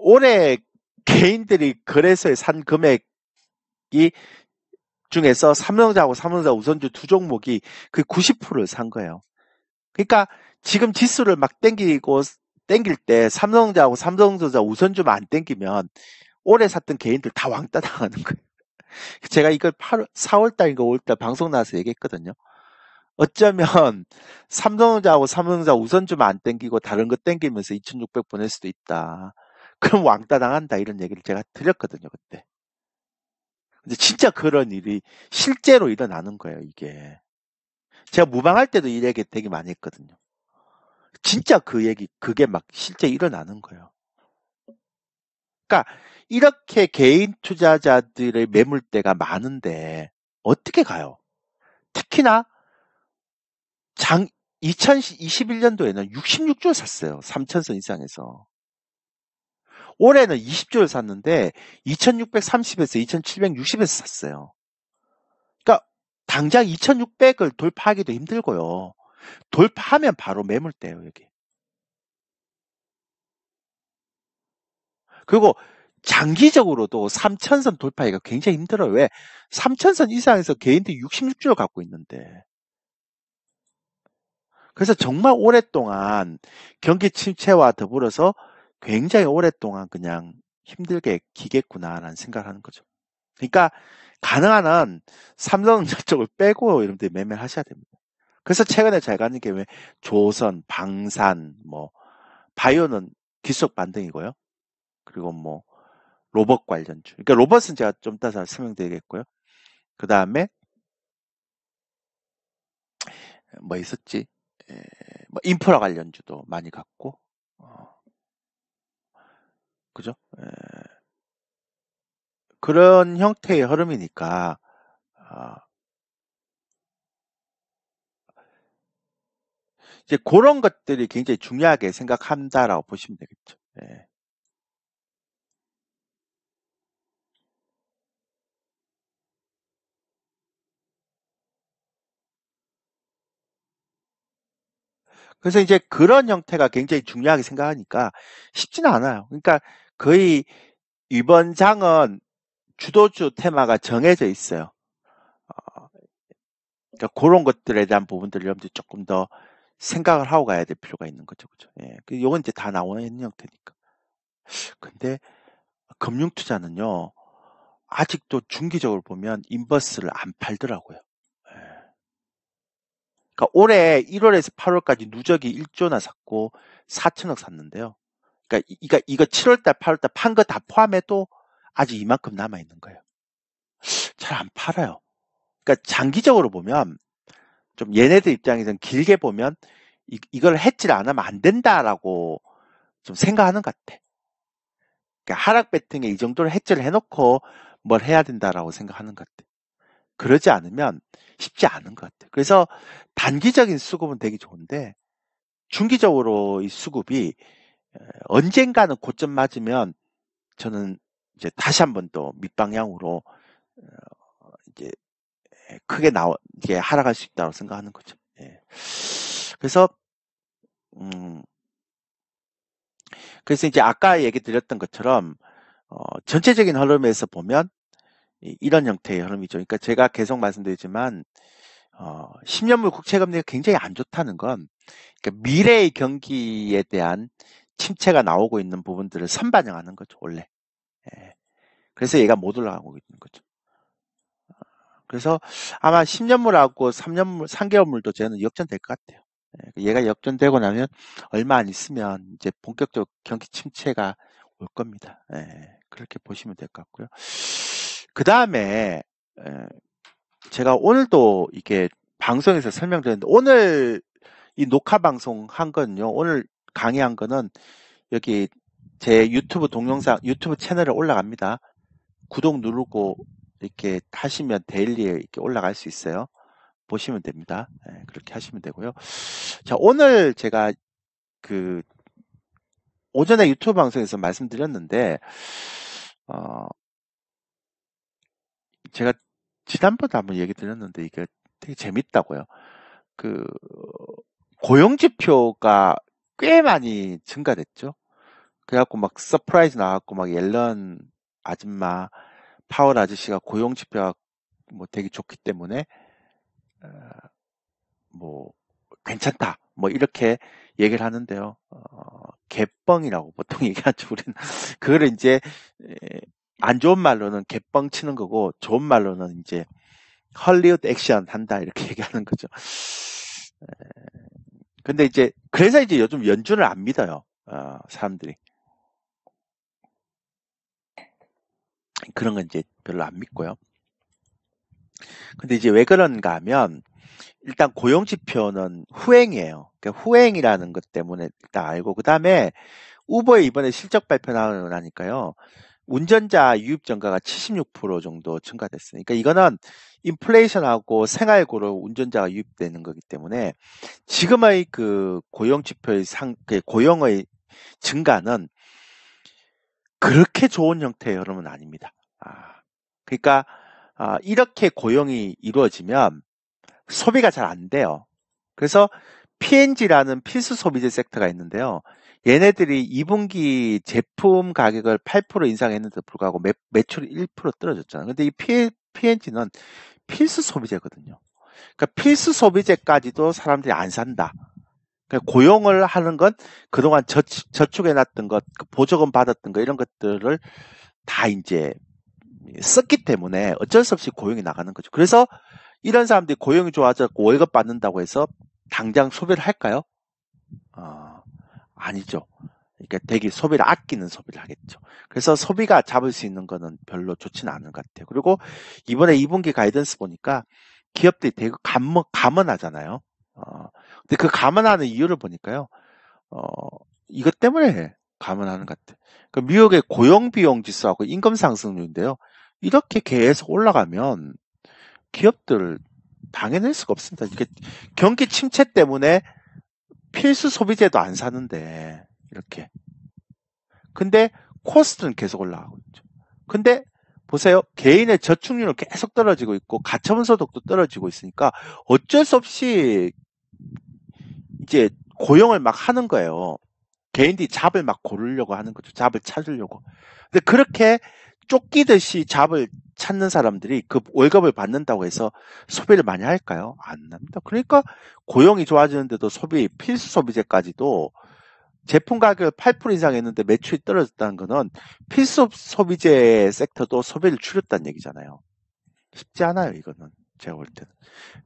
올해 개인들이 거래소에 산 금액이 중에서 삼성전자하고 삼성전자 우선주 두 종목이 그 90%를 산 거예요. 그러니까 지금 지수를 막 땡길 때 삼성전자하고 삼성전자 우선주만 안 땡기면 올해 샀던 개인들 다 왕따 당하는 거예요. 제가 이걸 4월 달인가 5월 달 방송 나와서 얘기했거든요. 어쩌면 삼성전자하고 삼성전자 우선주만 안 땡기고 다른 거 땡기면서 2,600 보낼 수도 있다. 그럼 왕따 당한다 이런 얘기를 제가 드렸거든요, 그때. 근데 진짜 그런 일이 실제로 일어나는 거예요, 이게. 제가 무방할 때도 이 얘기 되게 많이 했거든요. 진짜 그게 막 실제 일어나는 거예요. 그러니까 이렇게 개인 투자자들의 매물대가 많은데 어떻게 가요? 특히나 2021년도에는 66조를 샀어요. 3천선 이상에서. 올해는 20조를 샀는데 2630에서 2760에서 샀어요. 그러니까 당장 2600을 돌파하기도 힘들고요. 돌파하면 바로 매물대예요, 여기. 그리고 장기적으로도 3천선 돌파하기가 굉장히 힘들어요. 왜? 3천선 이상에서 개인들이 66조를 갖고 있는데. 그래서 정말 오랫동안 경기 침체와 더불어서 굉장히 오랫동안 그냥 힘들게 기겠구나라는 생각을 하는 거죠. 그러니까 가능한 한 삼성전자 쪽을 빼고 이런 데 매매를 하셔야 됩니다. 그래서 최근에 잘 가는 게 왜 조선, 방산, 뭐 바이오는 뒷속 반등이고요. 그리고 뭐 로봇 관련주. 그러니까 로봇은 제가 좀 이따 설명드리겠고요. 그 다음에 뭐 있었지? 뭐 인프라 관련주도 많이 갔고, 그죠? 그런 형태의 흐름이니까 이제 그런 것들이 굉장히 중요하게 생각한다라고 보시면 되겠죠. 예. 그래서 이제 그런 형태가 굉장히 중요하게 생각하니까 쉽지는 않아요. 그러니까 거의 이번 장은 주도주 테마가 정해져 있어요. 그러니까 그런 것들에 대한 부분들을 여러분들이 조금 더 생각을 하고 가야 될 필요가 있는 거죠. 그죠? 예. 요건 이제 다 나오는 형태니까. 근데 금융 투자는요, 아직도 중기적으로 보면 인버스를 안 팔더라고요. 예. 그러니까 올해 1월에서 8월까지 누적이 1조나 샀고 4천억 샀는데요. 그러니까 이거 7월달, 8월달 판 거 다 포함해도 아직 이만큼 남아 있는 거예요. 잘 안 팔아요. 그러니까 장기적으로 보면 좀 얘네들 입장에서는 길게 보면 이걸 해지를 안 하면 안 된다라고 좀 생각하는 것 같아. 그러니까 하락 배팅에 이 정도로 해지를 해놓고 뭘 해야 된다라고 생각하는 것 같아. 그러지 않으면 쉽지 않은 것 같아. 그래서 단기적인 수급은 되게 좋은데 중기적으로 이 수급이 언젠가는 고점 맞으면 저는 이제 다시 한번 또 밑방향으로 이제 크게 이게 하락할 수 있다고 생각하는 거죠. 예. 그래서 음, 그래서 이제 아까 얘기 드렸던 것처럼, 전체적인 흐름에서 보면 이런 형태의 흐름이죠. 그러니까 제가 계속 말씀드리지만, 10년물 국채금리가 굉장히 안 좋다는 건, 그러니까 미래의 경기에 대한 침체가 나오고 있는 부분들을 선반영하는 거죠, 원래. 예. 그래서 얘가 못 올라가고 있는 거죠. 그래서 아마 10년물하고 3년물, 3개월물도 저는 역전될 것 같아요. 예, 얘가 역전되고 나면 얼마 안 있으면 이제 본격적 경기 침체가 올 겁니다. 예, 그렇게 보시면 될 것 같고요. 그 다음에 제가 오늘도 이게 방송에서 설명드렸는데 오늘 이 녹화 방송 한 건요. 오늘 강의한 거는 여기 제 유튜브 동영상, 유튜브 채널에 올라갑니다. 구독 누르고 이렇게 하시면 데일리에 이렇게 올라갈 수 있어요. 보시면 됩니다. 네, 그렇게 하시면 되고요. 자, 오늘 제가 그 오전에 유튜브 방송에서 말씀드렸는데, 제가 지난번에 한번 얘기 드렸는데 이게 되게 재밌다고요. 그 고용 지표가 꽤 많이 증가됐죠. 그래갖고 막 서프라이즈 나왔고 막 옐런 아줌마, 파월 아저씨가 고용 지표가 뭐 되게 좋기 때문에 어, 뭐 괜찮다. 뭐 이렇게 얘기를 하는데요. 개뻥이라고 보통 얘기하죠. 우리는 그거를 이제 안 좋은 말로는 개뻥 치는 거고 좋은 말로는 이제 헐리우드 액션 한다 이렇게 얘기하는 거죠. 근데 이제 그래서 이제 요즘 연준을 안 믿어요. 사람들이 그런 건 이제 별로 안 믿고요. 근데 이제 왜 그런가 하면 일단 고용 지표는 후행이에요. 그러니까 후행이라는 것 때문에 일단 알고 그 다음에 우버에 이번에 실적 발표 나오니까요. 운전자 유입 증가가 76% 정도 증가됐어요. 그러니까 이거는 인플레이션하고 생활고로 운전자가 유입되는 거기 때문에 지금의 그 고용 지표의 그 고용의 증가는 그렇게 좋은 형태의 흐름은 아닙니다. 그러니까 이렇게 고용이 이루어지면 소비가 잘 안 돼요. 그래서 P&G라는 필수 소비재 섹터가 있는데요. 얘네들이 2분기 제품 가격을 8% 인상했는데도 불구하고 매출이 1% 떨어졌잖아요. 근데 이 P&G는 필수 소비재거든요. 그러니까 필수 소비재까지도 사람들이 안 산다. 그러니까 고용을 하는 건 그동안 저축해놨던 것, 그 보조금 받았던 것 이런 것들을 다 이제 썼기 때문에 어쩔 수 없이 고용이 나가는 거죠. 그래서 이런 사람들이 고용이 좋아졌고 월급 받는다고 해서 당장 소비를 할까요? 아니죠. 그러니까 되게 소비를 아끼는 소비를 하겠죠. 그래서 소비가 잡을 수 있는 거는 별로 좋지는 않은 것 같아요. 그리고 이번에 2분기 가이던스 보니까 기업들이 되게 감원하잖아요. 근데 그 감원하는 이유를 보니까요. 어, 이것 때문에 감원하는 것 같아요. 그 미국의 고용 비용 지수하고 임금 상승률인데요. 이렇게 계속 올라가면 기업들 당해낼 수가 없습니다. 이게 경기 침체 때문에 필수 소비재도 안 사는데 이렇게. 근데 코스트는 계속 올라가고 있죠. 근데 보세요. 개인의 저축률은 계속 떨어지고 있고 가처분 소득도 떨어지고 있으니까 어쩔 수 없이 이제 고용을 막 하는 거예요. 개인들이 잡을 막 고르려고 하는 거죠. 잡을 찾으려고. 근데 그렇게 쫓기듯이 잡을 찾는 사람들이 그 월급을 받는다고 해서 소비를 많이 할까요? 안 합니다. 그러니까 고용이 좋아지는데도 필수 소비재까지도 제품 가격을 8% 이상 했는데 매출이 떨어졌다는 거는 필수 소비재 섹터도 소비를 줄였다는 얘기잖아요. 쉽지 않아요, 이거는. 제가 볼 때는.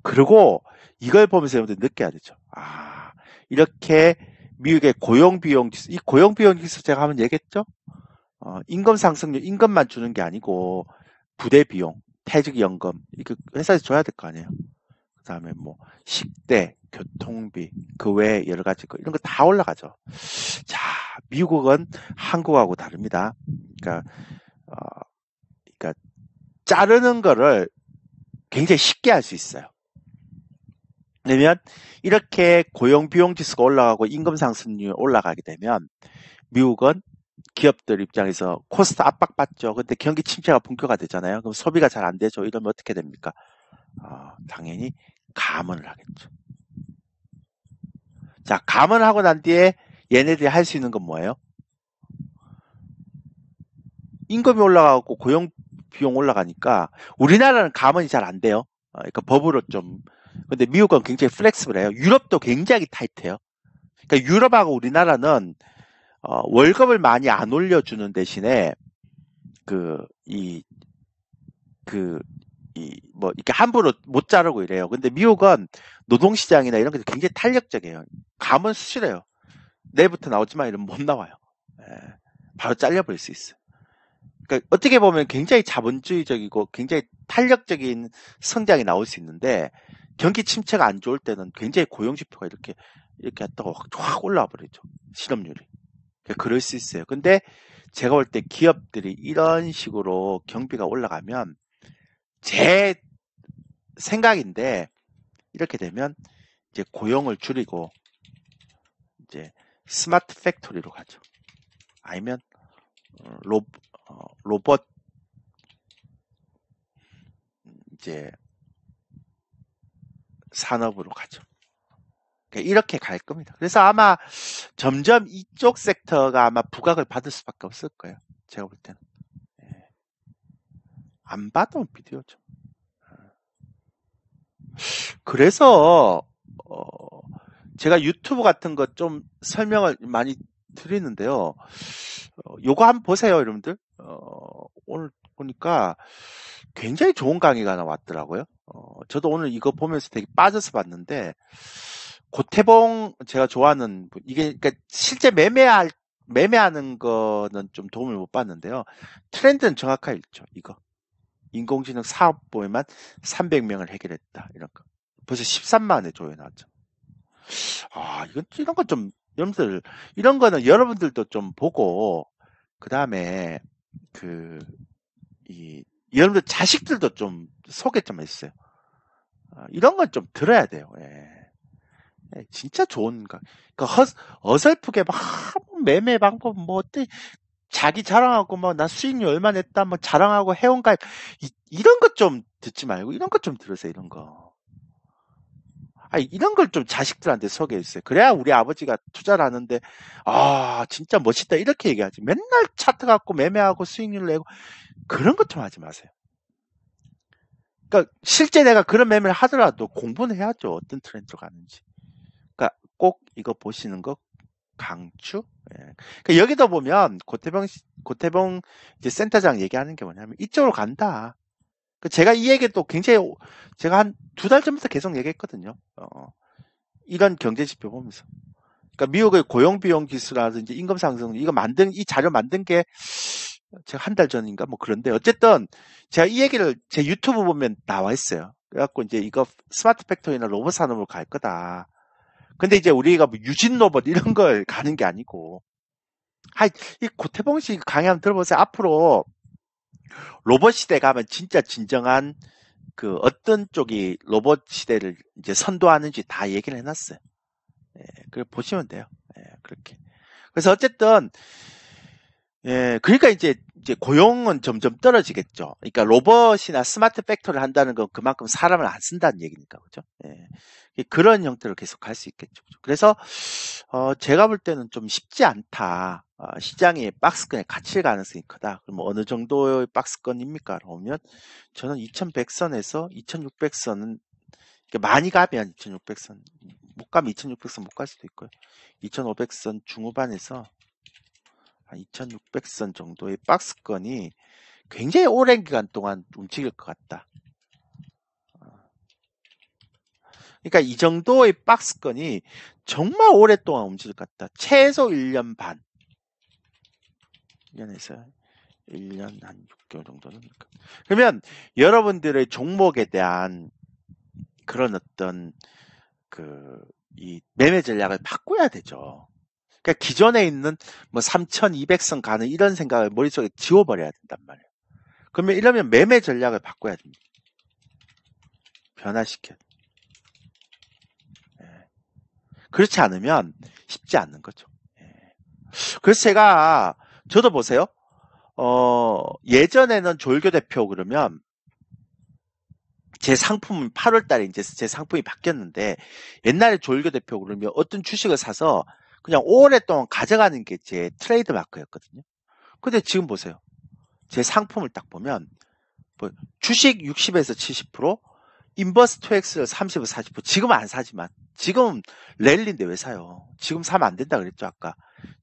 그리고 이걸 보면서 여러분들 느껴야 되죠. 이렇게 미국의 고용비용 지수, 이 고용비용 지수 제가 한번 얘기했죠? 임금 상승률, 임금만 주는 게 아니고 부대 비용, 퇴직연금, 이거 회사에서 줘야 될 거 아니에요. 그 다음에 뭐 식대, 교통비, 그 외에 여러 가지 거 이런 거 다 올라가죠. 자, 미국은 한국하고 다릅니다. 그러니까, 그러니까 자르는 거를 굉장히 쉽게 할 수 있어요. 왜냐면 이렇게 고용 비용 지수가 올라가고 임금 상승률이 올라가게 되면 미국은 기업들 입장에서 코스트 압박받죠. 근데 경기 침체가 본격화되잖아요. 그럼 소비가 잘 안 되죠. 이러면 어떻게 됩니까? 당연히 감원을 하겠죠. 자, 감원하고 난 뒤에 얘네들이 할 수 있는 건 뭐예요? 임금이 올라가고 고용 비용 올라가니까 우리나라는 감원이 잘 안 돼요. 그러니까 법으로 좀. 근데 미국은 굉장히 플렉스블해요. 유럽도 굉장히 타이트해요. 그러니까 유럽하고 우리나라는 월급을 많이 안 올려주는 대신에 뭐 이렇게 함부로 못 자르고 이래요. 근데 미국은 노동시장이나 이런 게 굉장히 탄력적이에요. 감은 수시래요. 내일부터 나오지만 이러면 못 나와요. 예, 바로 잘려버릴 수 있어요. 그러니까 어떻게 보면 굉장히 자본주의적이고 굉장히 탄력적인 성장이 나올 수 있는데 경기 침체가 안 좋을 때는 굉장히 고용지표가 이렇게 했다가 확 올라와 버리죠. 실업률이. 그러니까 그럴 수 있어요. 근데 제가 볼 때 기업들이 이런 식으로 경비가 올라가면 제 생각인데 이렇게 되면 이제 고용을 줄이고 이제 스마트 팩토리로 가죠. 아니면 로봇 이제 산업으로 가죠. 그러니까 이렇게 갈 겁니다. 그래서 아마 점점 이쪽 섹터가 아마 부각을 받을 수밖에 없을 거예요. 제가 볼 때는. 안 봐도 비디오죠. 그래서 제가 유튜브 같은 거 좀 설명을 많이 드리는데요. 요거 한번 보세요, 여러분들. 오늘 보니까 굉장히 좋은 강의가 나왔더라고요. 저도 오늘 이거 보면서 되게 빠져서 봤는데, 고태봉 제가 좋아하는 분, 이게 그러니까 실제 매매하는 거는 좀 도움을 못 받는데요. 트렌드는 정확하게 읽죠. 이거 인공지능 사업부에만 300명을 해결했다 이런 거. 벌써 13만에 조회 나왔죠. 이런 거 좀 여러분들 이런 거는 여러분들도 좀 보고 그 다음에 여러분들 자식들도 좀 소개 좀 해주세요. 이런 건 좀 들어야 돼요. 진짜 좋은 거. 그러니까 어설프게 막 매매 방법 뭐 어때 자기 자랑하고 뭐 나 수익률 얼마 냈다 뭐 자랑하고 회원가입 이런 것 좀 듣지 말고 이런 것 좀 들으세요. 이런 거. 이런 걸 좀 자식들한테 소개해주세요. 그래야 우리 아버지가 투자를 하는데 진짜 멋있다 이렇게 얘기하지. 맨날 차트 갖고 매매하고 수익률 내고 그런 것 좀 하지 마세요. 그러니까 실제 내가 그런 매매를 하더라도 공부는 해야죠. 어떤 트렌드로 가는지. 그러니까 꼭 이거 보시는 거 강추. 그러니까 여기도 보면 고태봉 이제 센터장 얘기하는 게 뭐냐면 이쪽으로 간다. 제가 이 얘기 또 굉장히 제가 한 2달 전부터 계속 얘기했거든요. 이런 경제 지표 보면서. 그러니까 미국의 고용 비용 지수라든지 임금 상승 이 자료 만든 게 제가 한 달 전인가 뭐 그런데 어쨌든 제가 이 얘기를 제 유튜브 보면 나와 있어요. 그래갖고 이제 이거 스마트 팩토리나 로봇 산업으로 갈 거다. 근데 이제 우리가 뭐 유진 로봇 이런 걸 가는 게 아니고 이 고태봉 씨 강의 한번 들어보세요. 앞으로 로봇 시대 가면 진짜 진정한 어떤 쪽이 로봇 시대를 이제 선도하는지 다 얘기를 해놨어요. 그걸 보시면 돼요. 그렇게. 그래서 어쨌든 그러니까 이제 고용은 점점 떨어지겠죠. 그러니까 로봇이나 스마트 팩토리를 한다는 건 그만큼 사람을 안 쓴다는 얘기니까, 그죠? 그런 형태로 계속 갈 수 있겠죠. 그래서 제가 볼 때는 좀 쉽지 않다. 시장이 박스권에 갇힐 가능성이 크다. 그럼 어느 정도의 박스권입니까? 그러면 저는 2100선에서 2600선은 많이 가면 2600선 못 가면 2600선 못 갈 수도 있고요. 2500선 중후반에서 한 2600선 정도의 박스권이 굉장히 오랜 기간 동안 움직일 것 같다. 그러니까 이 정도의 박스권이 정말 오랫동안 움직일 것 같다. 최소 1년 반. 1년에서 1년 한 6개월 정도는. 그러면 여러분들의 종목에 대한 그런 어떤 이 매매 전략을 바꿔야 되죠. 그러니까 기존에 있는 뭐 3200선 가는 이런 생각을 머릿속에 지워버려야 된단 말이에요. 그러면 이러면 매매 전략을 바꿔야 됩니다. 변화시켜야 돼요. 그렇지 않으면 쉽지 않는 거죠. 그래서 저도 보세요. 예전에는 조일교 대표 그러면 제 상품은 8월 달에 이제 제 상품이 바뀌었는데, 옛날에 조일교 대표 그러면 어떤 주식을 사서 그냥 오랫동안 가져가는 게 제 트레이드 마크였거든요. 근데 지금 보세요. 제 상품을 딱 보면, 뭐 주식 60에서 70%, 인버스 2X를 30에서 40%, 지금은 안 사지만, 지금은 랠리인데 왜 사요? 지금 사면 안 된다 그랬죠, 아까.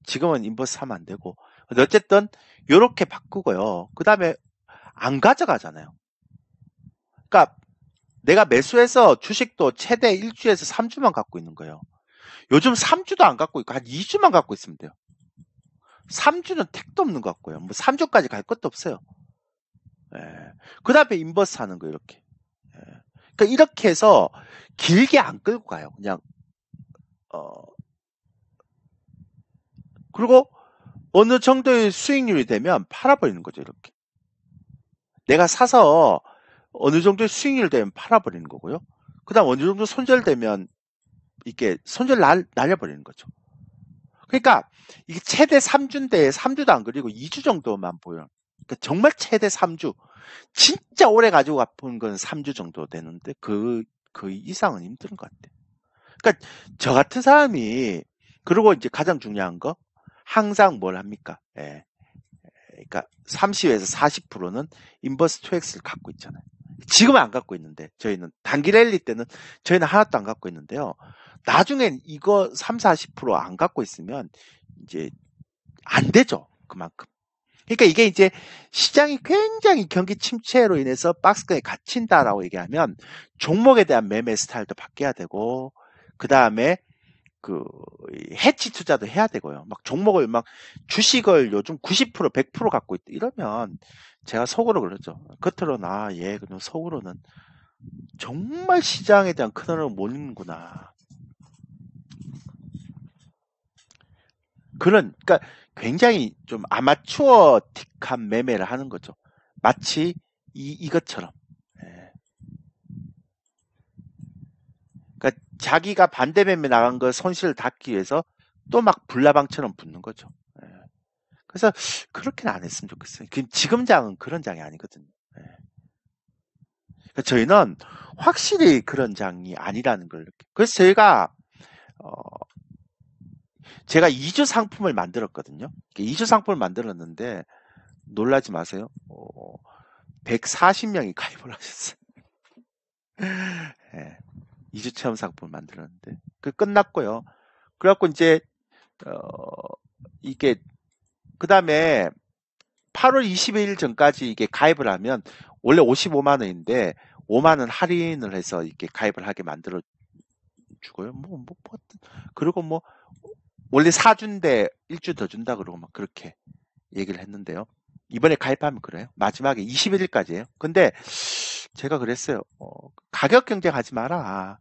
지금은 인버스 사면 안 되고. 근데 어쨌든, 요렇게 바꾸고요. 그 다음에 안 가져가잖아요. 그러니까 내가 매수해서 주식도 최대 1주에서 3주만 갖고 있는 거예요. 요즘 3주도 안 갖고 있고 한 2주만 갖고 있으면 돼요. 3주는 택도 없는 것 같고요. 뭐 3주까지 갈 것도 없어요. 예. 그 다음에 인버스 하는 거 이렇게. 예. 그러니까 이렇게 해서 길게 안 끌고 가요. 그냥 그리고 어느 정도의 수익률이 되면 팔아버리는 거죠. 이렇게. 내가 사서 어느 정도의 수익률이 되면 팔아버리는 거고요. 그 다음 어느 정도 손절되면 이렇게 손절 날려버리는 거죠. 그러니까 이게 최대 3주인데 3주도 안 그리고 2주 정도만 보여요. 그러니까 정말 최대 3주. 진짜 오래 가지고 가본 건 3주 정도 되는데 그 이상은 힘든 것 같아요. 그러니까 저 같은 사람이, 그리고 이제 가장 중요한 거, 항상 뭘 합니까? 예. 그러니까 30에서 40%는 인버스 2X를 갖고 있잖아요. 지금은 안 갖고 있는데, 저희는 단기 랠리 때는 저희는 하나도 안 갖고 있는데요. 나중엔 이거 3, 40%안 갖고 있으면 이제 안 되죠. 그만큼. 그러니까 이게 이제 시장이 굉장히 경기 침체로 인해서 박스권에 갇힌다라고 얘기하면 종목에 대한 매매 스타일도 바뀌어야 되고, 그 다음에 그 해치 투자도 해야 되고요. 막 종목을 막 주식을 요즘 90%, 100% 갖고 있다 이러면 제가 속으로 그러죠. 겉으로는 예, 그냥 속으로는 정말 시장에 대한 큰 흐름을 못 읽는구나. 그러니까 굉장히 좀 아마추어틱한 매매를 하는 거죠. 마치 이것처럼. 예. 그러니까 자기가 반대 매매 나간 거 손실을 닦기 위해서 또 막 불나방처럼 붙는 거죠. 예. 그래서 그렇게는 안 했으면 좋겠어요. 지금 장은 그런 장이 아니거든요. 예. 그러니까 저희는 확실히 그런 장이 아니라는 걸 느껴요. 그래서 제가 2주 상품을 만들었거든요. 2주 상품을 만들었는데 놀라지 마세요. 140명이 가입을 하셨어요. 예. 2주 체험 상품을 만들었는데 그 끝났고요. 그래갖고 이제 이게 그 다음에 8월 22일 전까지 이게 가입을 하면 원래 55만 원인데 5만 원 할인을 해서 이렇게 가입을 하게 만들어 주고요. 그리고 뭐 원래 4주인데 1주 더 준다 그러고 막 그렇게 얘기를 했는데요. 이번에 가입하면 그래요. 마지막에 21일까지예요. 근데 제가 그랬어요. 가격 경쟁하지 마라.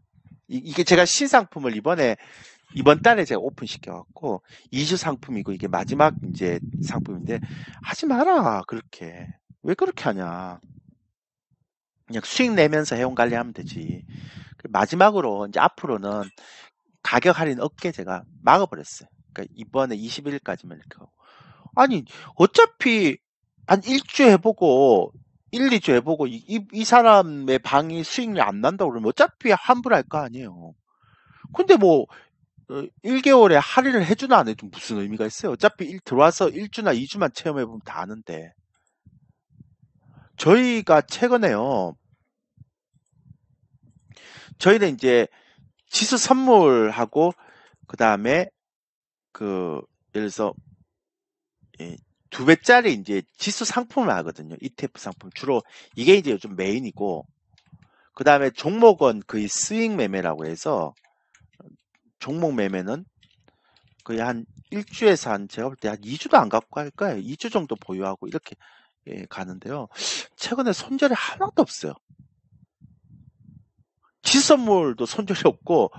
이게 제가 신상품을 이번 달에 제가 오픈시켜갖고 2주 상품이고 이게 마지막 이제 상품인데 하지 마라. 그렇게. 왜 그렇게 하냐. 그냥 수익 내면서 회원 관리하면 되지. 마지막으로 이제 앞으로는 가격 할인 없게 제가 막아버렸어요. 그러니까 이번에 21일까지만 이렇게 하고. 아니, 어차피 한 1주 해보고 1, 2주 해보고 이 사람의 방이 수익률이 안 난다고 그러면 어차피 환불할 거 아니에요. 근데 뭐 1개월에 할인을 해주나 안 해주면 무슨 의미가 있어요. 어차피 들어와서 1주나 2주만 체험해보면 다 아는데. 저희가 최근에요. 저희는 이제 지수 선물하고 그 다음에 예를 들어서 2배짜리 이제 지수 상품을 하거든요. ETF 상품 주로 이게 이제 요즘 메인이고, 그 다음에 종목은 거의 스윙 매매라고 해서 종목 매매는 거의 한 1주에서 제가 볼 때 한 2주도 안 갖고 갈 거예요. 2주 정도 보유하고 이렇게 가는데요. 최근에 손절이 하나도 없어요. 지수 선물도 손절이 없고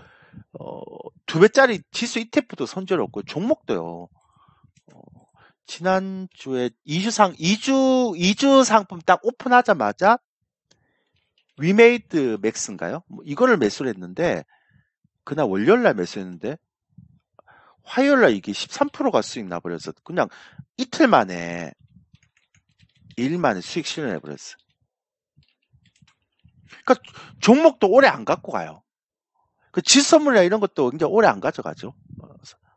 2배짜리 지수 ETF도 손절이 없고 종목도요. 지난주에 2주 상품 딱 오픈하자마자 위메이드 맥스인가요? 이거를 매수를 했는데 그날 월요일날 매수했는데 화요일날 이게 13%가 수익 나버려서 그냥 이틀 만에 2일 만에 수익 실현해버렸어요. 그러니까 종목도 오래 안 갖고 가요. 그 지수선물이나 이런 것도 굉장히 오래 안 가져가죠.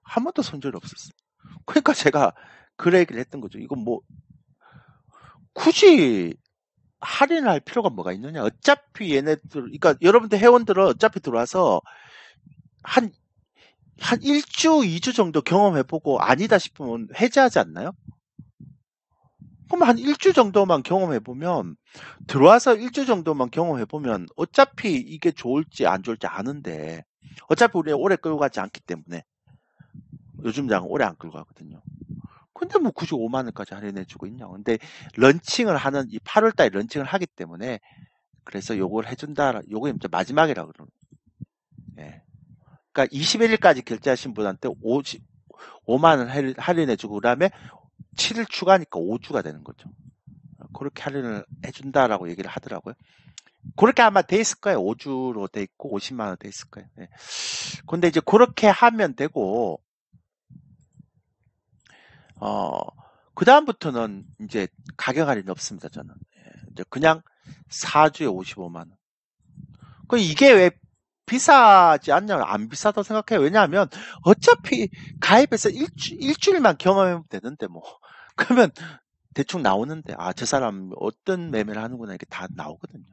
한 번도 손절이 없었어요. 그러니까 제가 그 얘기를 했던 거죠. 이건 뭐 굳이 할인할 필요가 뭐가 있느냐. 어차피 얘네들, 그러니까 여러분들 회원들은 어차피 들어와서 한 1주, 2주 정도 경험해보고 아니다 싶으면 해지하지 않나요? 그럼 한 1주 정도만 경험해보면, 들어와서 1주 정도만 경험해보면 어차피 이게 좋을지 안 좋을지 아는데, 어차피 우리 오래 끌고 가지 않기 때문에, 요즘 장은 오래 안 끌고 가거든요. 근데 뭐 굳이 5만 원까지 할인해주고 있냐. 근데 런칭을 하는, 이 8월 달에 런칭을 하기 때문에, 그래서 요걸 해준다, 요거 이제 마지막이라고 그러는 거예요. 예. 그러니까 21일까지 결제하신 분한테 5만 원 할인해주고, 그 다음에 7일 추가니까 5주가 되는 거죠. 그렇게 할인을 해준다라고 얘기를 하더라고요. 그렇게 아마 돼 있을 거예요. 5주로 돼 있고 50만 원 돼 있을 거예요. 네. 근데 이제 그렇게 하면 되고, 그 다음부터는 이제 가격 할인이 없습니다. 저는. 이제 그냥 4주에 55만 원. 이게 왜 비싸지 않냐? 안 비싸다고 생각해요. 왜냐하면 어차피 가입해서 일주일만 경험하면 되는데 뭐. 그러면 대충 나오는데, 저 사람 어떤 매매를 하는구나, 이게 다 나오거든요.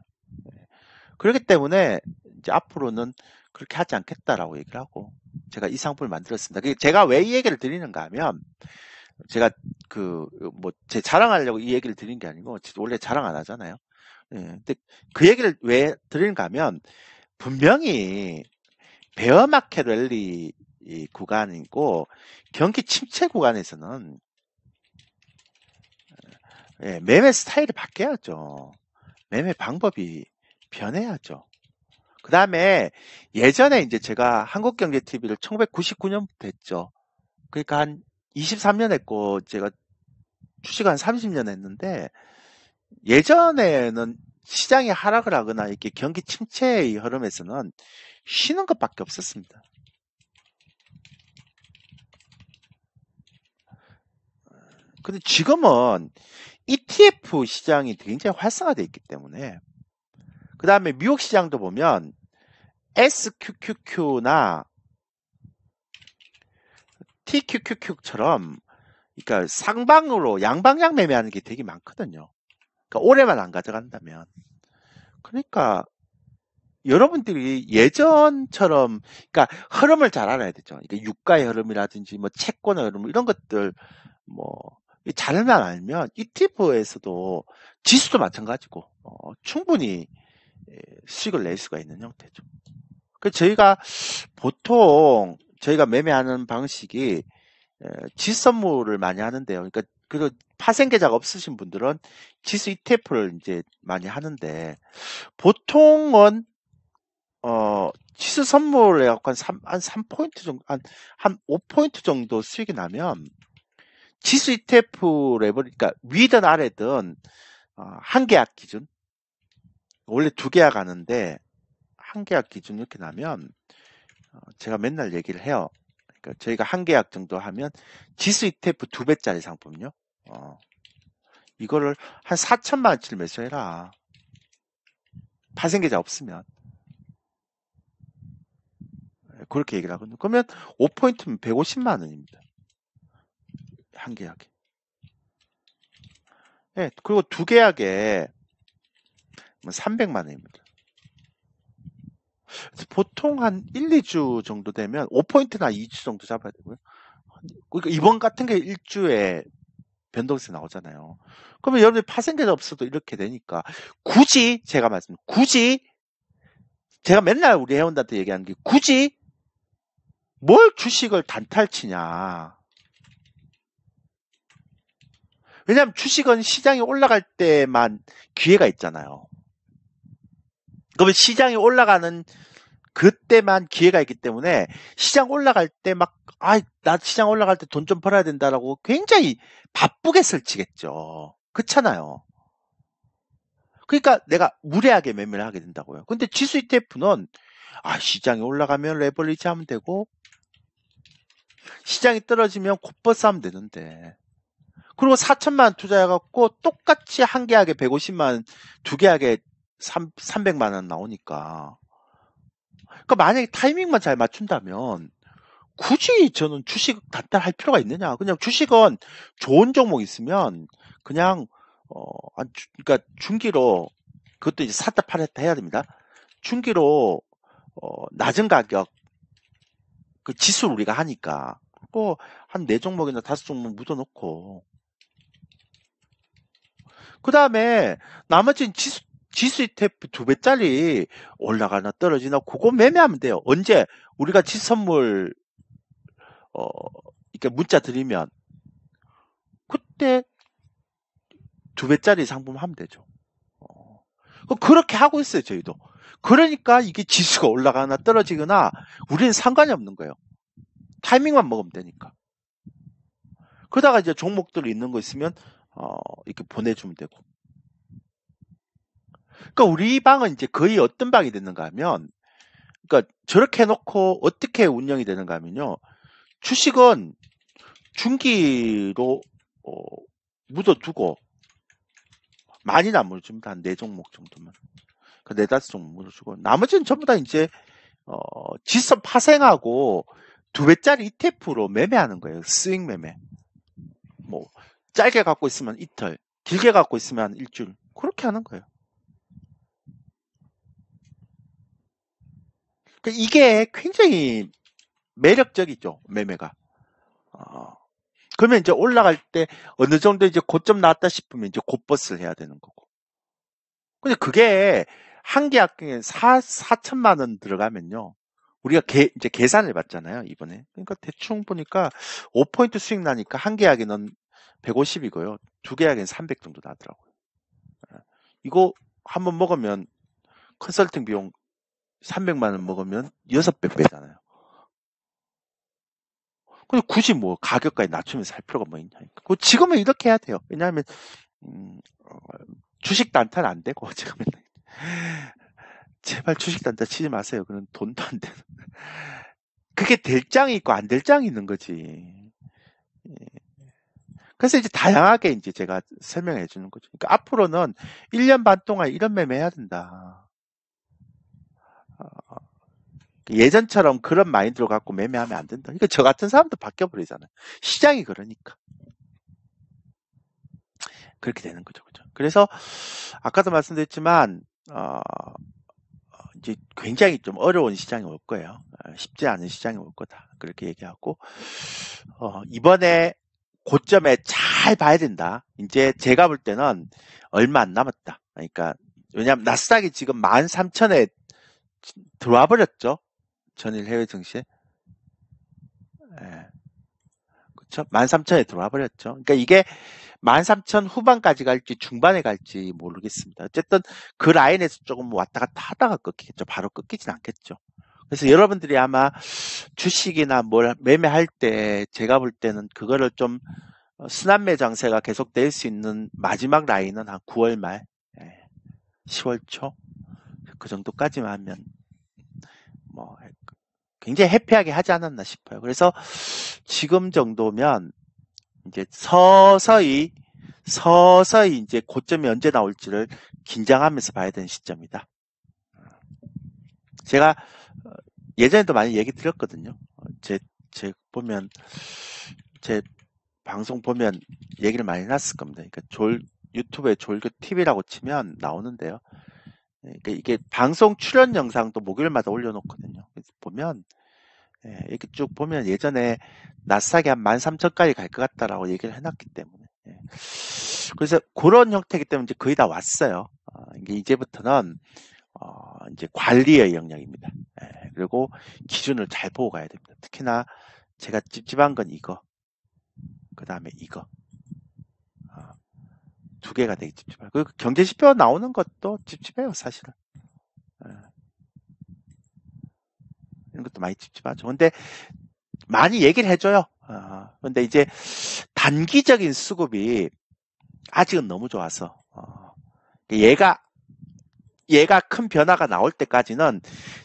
그렇기 때문에 이제 앞으로는 그렇게 하지 않겠다라고 얘기를 하고, 제가 이 상품을 만들었습니다. 제가 왜 이 얘기를 드리는가 하면, 제가 제 자랑하려고 이 얘기를 드린 게 아니고, 원래 자랑 안 하잖아요. 근데 그 얘기를 왜 드리는가 하면, 분명히 베어마켓 랠리 구간이고, 경기 침체 구간에서는 매매 스타일이 바뀌어야죠. 매매 방법이 변해야죠. 그 다음에 예전에 이제 제가 한국경제TV를 1999년부터 했죠. 그러니까 한 23년 했고, 제가 주식 한 30년 했는데, 예전에는 시장이 하락을 하거나 이렇게 경기 침체의 흐름에서는 쉬는 것밖에 없었습니다. 근데 지금은 ETF 시장이 굉장히 활성화되어 있기 때문에, 그 다음에 미국 시장도 보면 SQQQ나 TQQQ처럼, 그러니까 상방으로 양방향 매매하는 게 되게 많거든요. 그러니까 올해만 안 가져간다면. 그러니까 여러분들이 예전처럼, 그러니까 흐름을 잘 알아야 되죠. 그러니까 유가의 흐름이라든지 뭐 채권의 흐름 이런 것들 뭐 잘만 알면 ETF에서도 지수도 마찬가지고 충분히 수익을 낼 수가 있는 형태죠. 그 저희가 보통 저희가 매매하는 방식이 지수 선물을 많이 하는데요. 그러니까 그 파생 계좌가 없으신 분들은 지수 ETF를 이제 많이 하는데, 보통은 지수 선물에 한 3포인트 정도, 한 5포인트 정도 수익이 나면 지수 ETF 레벨, 그러니까 위든 아래든 한 계약 기준, 원래 두 계약 하는데 한 계약 기준 이렇게 나면 제가 맨날 얘기를 해요. 그러니까 저희가 한 계약 정도 하면 지수 ETF 2배짜리 상품요. 이거를 한 4천만 원치를 매수해라. 파생계좌 없으면. 그렇게 얘기를 하거든요. 그러면 5포인트면 150만 원입니다. 한 계약에. 네, 그리고 두 계약에 300만 원입니다. 보통 한 1, 2주 정도 되면 5포인트나 2주 정도 잡아야 되고요. 그러니까 이번 같은 게 1주에 변동세 나오잖아요. 그러면 여러분들 파생계좌 없어도 이렇게 되니까 굳이 제가 맨날 우리 회원들한테 얘기하는 게, 굳이 뭘 주식을 단타를 치냐. 왜냐하면 주식은 시장이 올라갈 때만 기회가 있잖아요. 그러면 시장이 올라가는 그때만 기회가 있기 때문에, 시장 올라갈 때 나 시장 올라갈 때 돈 좀 벌어야 된다라고 굉장히 바쁘게 설치겠죠. 그렇잖아요. 그러니까 내가 무리하게 매매를 하게 된다고요. 근데 지수 ETF는 시장이 올라가면 레버리지 하면 되고, 시장이 떨어지면 곧버스 하면 되는데, 그리고 4천만 원 투자해갖고 똑같이 한 계약에 150만 원, 두 계약에 300만 원 나오니까. 그러니까 만약에 타이밍만 잘 맞춘다면 굳이 저는 주식 단타할 필요가 있느냐. 그냥 주식은 좋은 종목 있으면 그냥, 그러니까 중기로, 그것도 이제 샀다 팔았다 해야 됩니다. 중기로, 낮은 가격, 그 지수를 우리가 하니까, 한 4종목이나 5종목 묻어놓고, 그 다음에 나머지는 지수 ETF 2배짜리 올라가나 떨어지나 그거 매매하면 돼요. 언제 우리가 지선물 이렇게 문자 드리면 그때 2배짜리 상품 하면 되죠. 그렇게 하고 있어요, 저희도. 그러니까 이게 지수가 올라가나 떨어지거나 우리는 상관이 없는 거예요. 타이밍만 먹으면 되니까. 그러다가 이제 종목들 있는 거 있으면 이렇게 보내주면 되고. 그러니까 우리 방은 이제 거의 어떤 방이 됐는가 하면, 그러니까 저렇게 해놓고 어떻게 운영이 되는가 하면요. 주식은 중기로 묻어두고 많이는 안 묻어줍니다. 한 4종목 정도만. 그 4-5종목 묻어주고 나머지는 전부 다 이제 지선 파생하고 2배짜리 ETF로 매매하는 거예요. 스윙 매매. 뭐 짧게 갖고 있으면 이틀, 길게 갖고 있으면 일주일. 그렇게 하는 거예요. 그러니까 이게 굉장히 매력적이죠. 매매가. 그러면 이제 올라갈 때 어느 정도 이제 고점 나왔다 싶으면 이제 곧버스를 해야 되는 거고. 근데 그게 한 계약에 4천만 원 들어가면요. 우리가 이제 계산을 받잖아요, 이번에. 그러니까 대충 보니까 5포인트 수익 나니까 한 계약에는 150이고요. 두 계약에는 300 정도 나더라고요. 이거 한번 먹으면 컨설팅 비용 300만 원 먹으면 6배 빼잖아요. 근데 굳이 뭐 가격까지 낮추면서 할 필요가 뭐 있냐니까. 지금은 이렇게 해야 돼요. 왜냐하면 주식 단타는 안 되고 지금은 제발 주식 단타 치지 마세요. 그런 돈도 안 되는. 그게 될 장이 있고 안 될 장이 있는 거지. 그래서 이제 다양하게 이제 제가 설명해 주는 거죠. 그러니까 앞으로는 1년 반 동안 이런 매매 해야 된다. 예전처럼 그런 마인드로 갖고 매매하면 안 된다. 그러니까 저 같은 사람도 바뀌어버리잖아요. 시장이 그러니까. 그렇게 되는 거죠. 그죠? 그래서 아까도 말씀드렸지만 이제 굉장히 좀 어려운 시장이 올 거예요. 쉽지 않은 시장이 올 거다. 그렇게 얘기하고 이번에 고점에 잘 봐야 된다. 이제 제가 볼 때는 얼마 안 남았다. 그러니까 왜냐하면 나스닥이 지금 13,000에 들어와 버렸죠. 전일 해외 증시에. 예. 그렇죠? 13,000에 들어와 버렸죠. 그러니까 이게 13,000 후반까지 갈지 중반에 갈지 모르겠습니다. 어쨌든 그 라인에서 조금 왔다 갔다 하다가 꺾이겠죠. 바로 꺾이진 않겠죠. 그래서 여러분들이 아마 주식이나 뭘 매매할 때 제가 볼 때는 그거를 좀 순환매 장세가 계속될 수 있는 마지막 라인은 한 9월 말, 10월 초 그 정도까지만 하면 뭐 굉장히 해피하게 하지 않았나 싶어요. 그래서 지금 정도면 이제 서서히 이제 고점이 언제 나올지를 긴장하면서 봐야 되는 시점이다. 제가 예전에도 많이 얘기 드렸거든요. 제 보면 제 방송 보면 얘기를 많이 해놨을 겁니다. 그러니까 유튜브에 졸교 TV라고 치면 나오는데요. 그러니까 이게 방송 출연 영상도 목요일마다 올려놓거든요. 그래서 보면 이렇게 쭉 보면 예전에 나스닥이 한 13,000까지 갈 것 같다라고 얘기를 해놨기 때문에 그래서 그런 형태이기 때문에 이제 거의 다 왔어요. 이게 이제부터는 이제 관리의 영역입니다. 그리고 기준을 잘 보고 가야 됩니다. 특히나 제가 찝찝한 건 이거, 그 다음에 이거. 두 개가 되게 찝찝해요. 그 경제지표 나오는 것도 찝찝해요, 사실은. 이런 것도 많이 찝찝하죠. 근데 많이 얘기를 해줘요. 근데 이제 단기적인 수급이 아직은 너무 좋아서 얘가 큰 변화가 나올 때까지는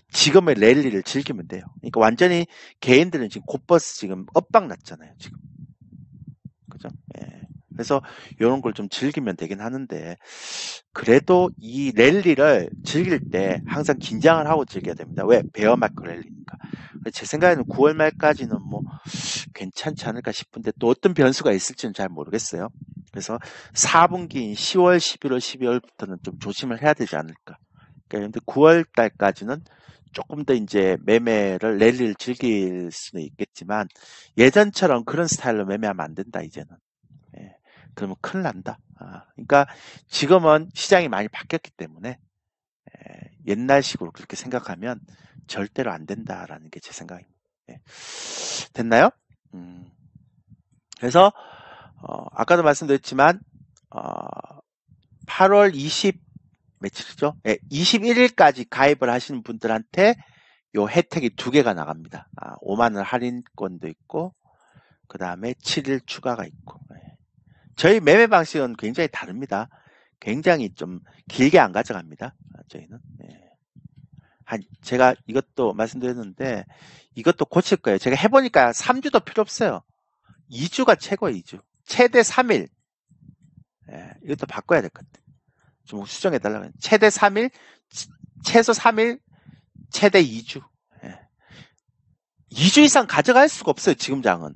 지금의 랠리를 즐기면 돼요. 그러니까 완전히 개인들은 지금 곧버스 지금 엇박 났잖아요. 지금. 그죠? 예. 그래서 이런 걸 좀 즐기면 되긴 하는데, 그래도 이 랠리를 즐길 때 항상 긴장을 하고 즐겨야 됩니다. 왜? 베어 마크 랠리니까. 제 생각에는 9월 말까지는 뭐 괜찮지 않을까 싶은데 또 어떤 변수가 있을지는 잘 모르겠어요. 그래서 4분기인 10월, 11월, 12월부터는 좀 조심을 해야 되지 않을까. 그런데 9월 달까지는 조금 더 이제 매매를 랠리를 즐길 수는 있겠지만 예전처럼 그런 스타일로 매매하면 안 된다 이제는. 예, 그러면 큰일 난다. 그러니까 지금은 시장이 많이 바뀌었기 때문에 옛날식으로 그렇게 생각하면 절대로 안 된다라는 게 제 생각입니다. 예. 됐나요? 그래서 아까도 말씀드렸지만 8월 20 며칠이죠? 예, 21일까지 가입을 하시는 분들한테 요 혜택이 2개가 나갑니다. 5만원 할인권도 있고 그 다음에 7일 추가가 있고. 예. 저희 매매 방식은 굉장히 다릅니다. 굉장히 좀 길게 안 가져갑니다. 저희는. 예. 제가 이것도 말씀드렸는데 이것도 고칠 거예요. 제가 해보니까 3주도 필요 없어요. 2주가 최고예요. 2주. 최대 3일. 예, 이것도 바꿔야 될 것 같아요. 좀 수정해달라고. 최대 3일, 최소 3일, 최대 2주. 예. 2주 이상 가져갈 수가 없어요. 지금 장은.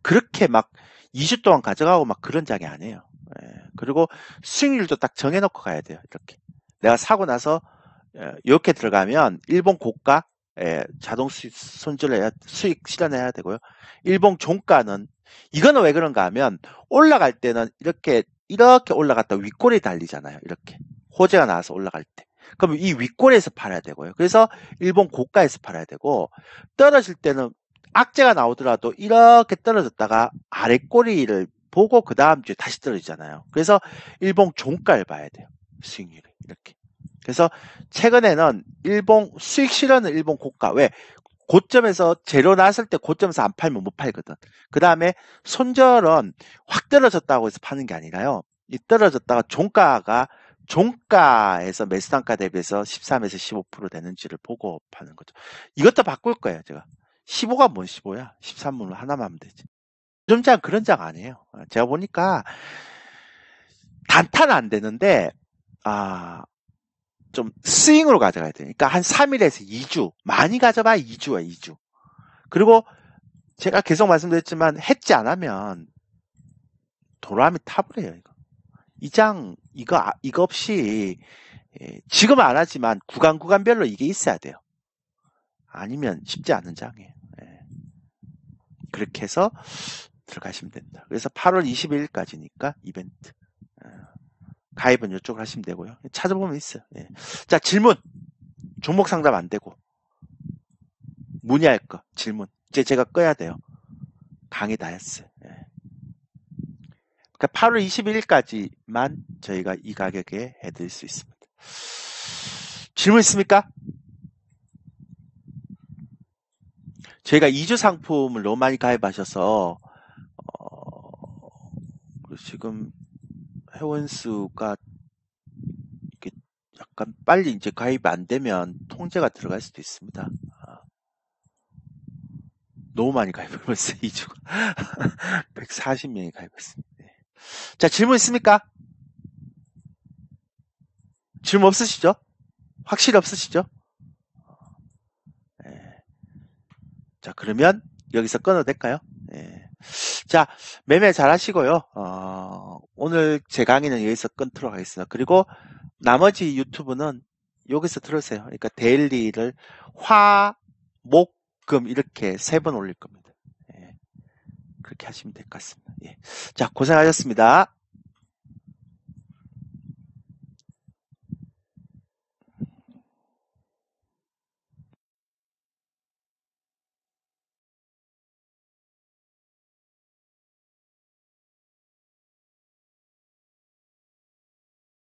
그렇게 막 2주 동안 가져가고 막 그런 장이 아니에요. 예. 그리고 수익률도 딱 정해놓고 가야 돼요. 이렇게. 내가 사고 나서 이렇게 들어가면 일본 고가 자동 수익 손질해야 수익 실현해야 되고요. 일본 종가는 이거는 왜 그런가 하면 올라갈 때는 이렇게 올라갔다 윗골이 달리잖아요. 이렇게 호재가 나와서 올라갈 때. 그럼 이 윗골에서 팔아야 되고요. 그래서 일본 고가에서 팔아야 되고 떨어질 때는 악재가 나오더라도 이렇게 떨어졌다가 아랫꼬리를 보고 그 다음 주에 다시 떨어지잖아요. 그래서 일본 종가를 봐야 돼요. 수익률이 이렇게. 그래서 최근에는 일본 수익 실현은 일본 고가. 왜? 고점에서 재료 났을 때 고점에서 안 팔면 못 팔거든. 그 다음에 손절은 확 떨어졌다고 해서 파는 게 아니라요. 이 떨어졌다가 종가에서 매수 단가 대비해서 13에서 15% 되는지를 보고 파는 거죠. 이것도 바꿀 거예요, 제가. 15가 뭔 15야? 13분으로 하나만 하면 되지. 요즘 장 그런 장 아니에요. 제가 보니까 단타는 안 되는데 좀 스윙으로 가져가야 돼요. 그러니까 한 3일에서 2주. 많이 가져봐 2주야 2주. 그리고 제가 계속 말씀드렸지만 해지 안 하면 도라미 타버려요. 이거 없이 지금 안 하지만 구간별로 이게 있어야 돼요. 아니면 쉽지 않은 장이에요. 그렇게 해서 들어가시면 된다. 그래서 8월 21일까지니까 이벤트. 가입은 이쪽으로 하시면 되고요. 찾아보면 있어요. 자, 질문. 종목 상담 안 되고. 문의할 거, 질문. 이제 제가 꺼야 돼요. 강의 다 했어요. 그러니까 8월 21일까지만 저희가 이 가격에 해드릴 수 있습니다. 질문 있습니까? 저희가 2주 상품을 너무 많이 가입하셔서 지금 회원수가 이게 약간 빨리 이제 가입이 안 되면 통제가 들어갈 수도 있습니다. 너무 많이 가입해봤어요. 2주가 140명이 가입했습니다. 자, 질문 있습니까? 질문 없으시죠? 확실히 없으시죠? 자, 그러면 여기서 끊어도 될까요? 자, 매매 잘 하시고요. 오늘 제 강의는 여기서 끊도록 하겠습니다. 그리고 나머지 유튜브는 여기서 들으세요. 그러니까 데일리를 화, 목, 금 이렇게 3번 올릴 겁니다. 그렇게 하시면 될 것 같습니다. 자, 고생하셨습니다.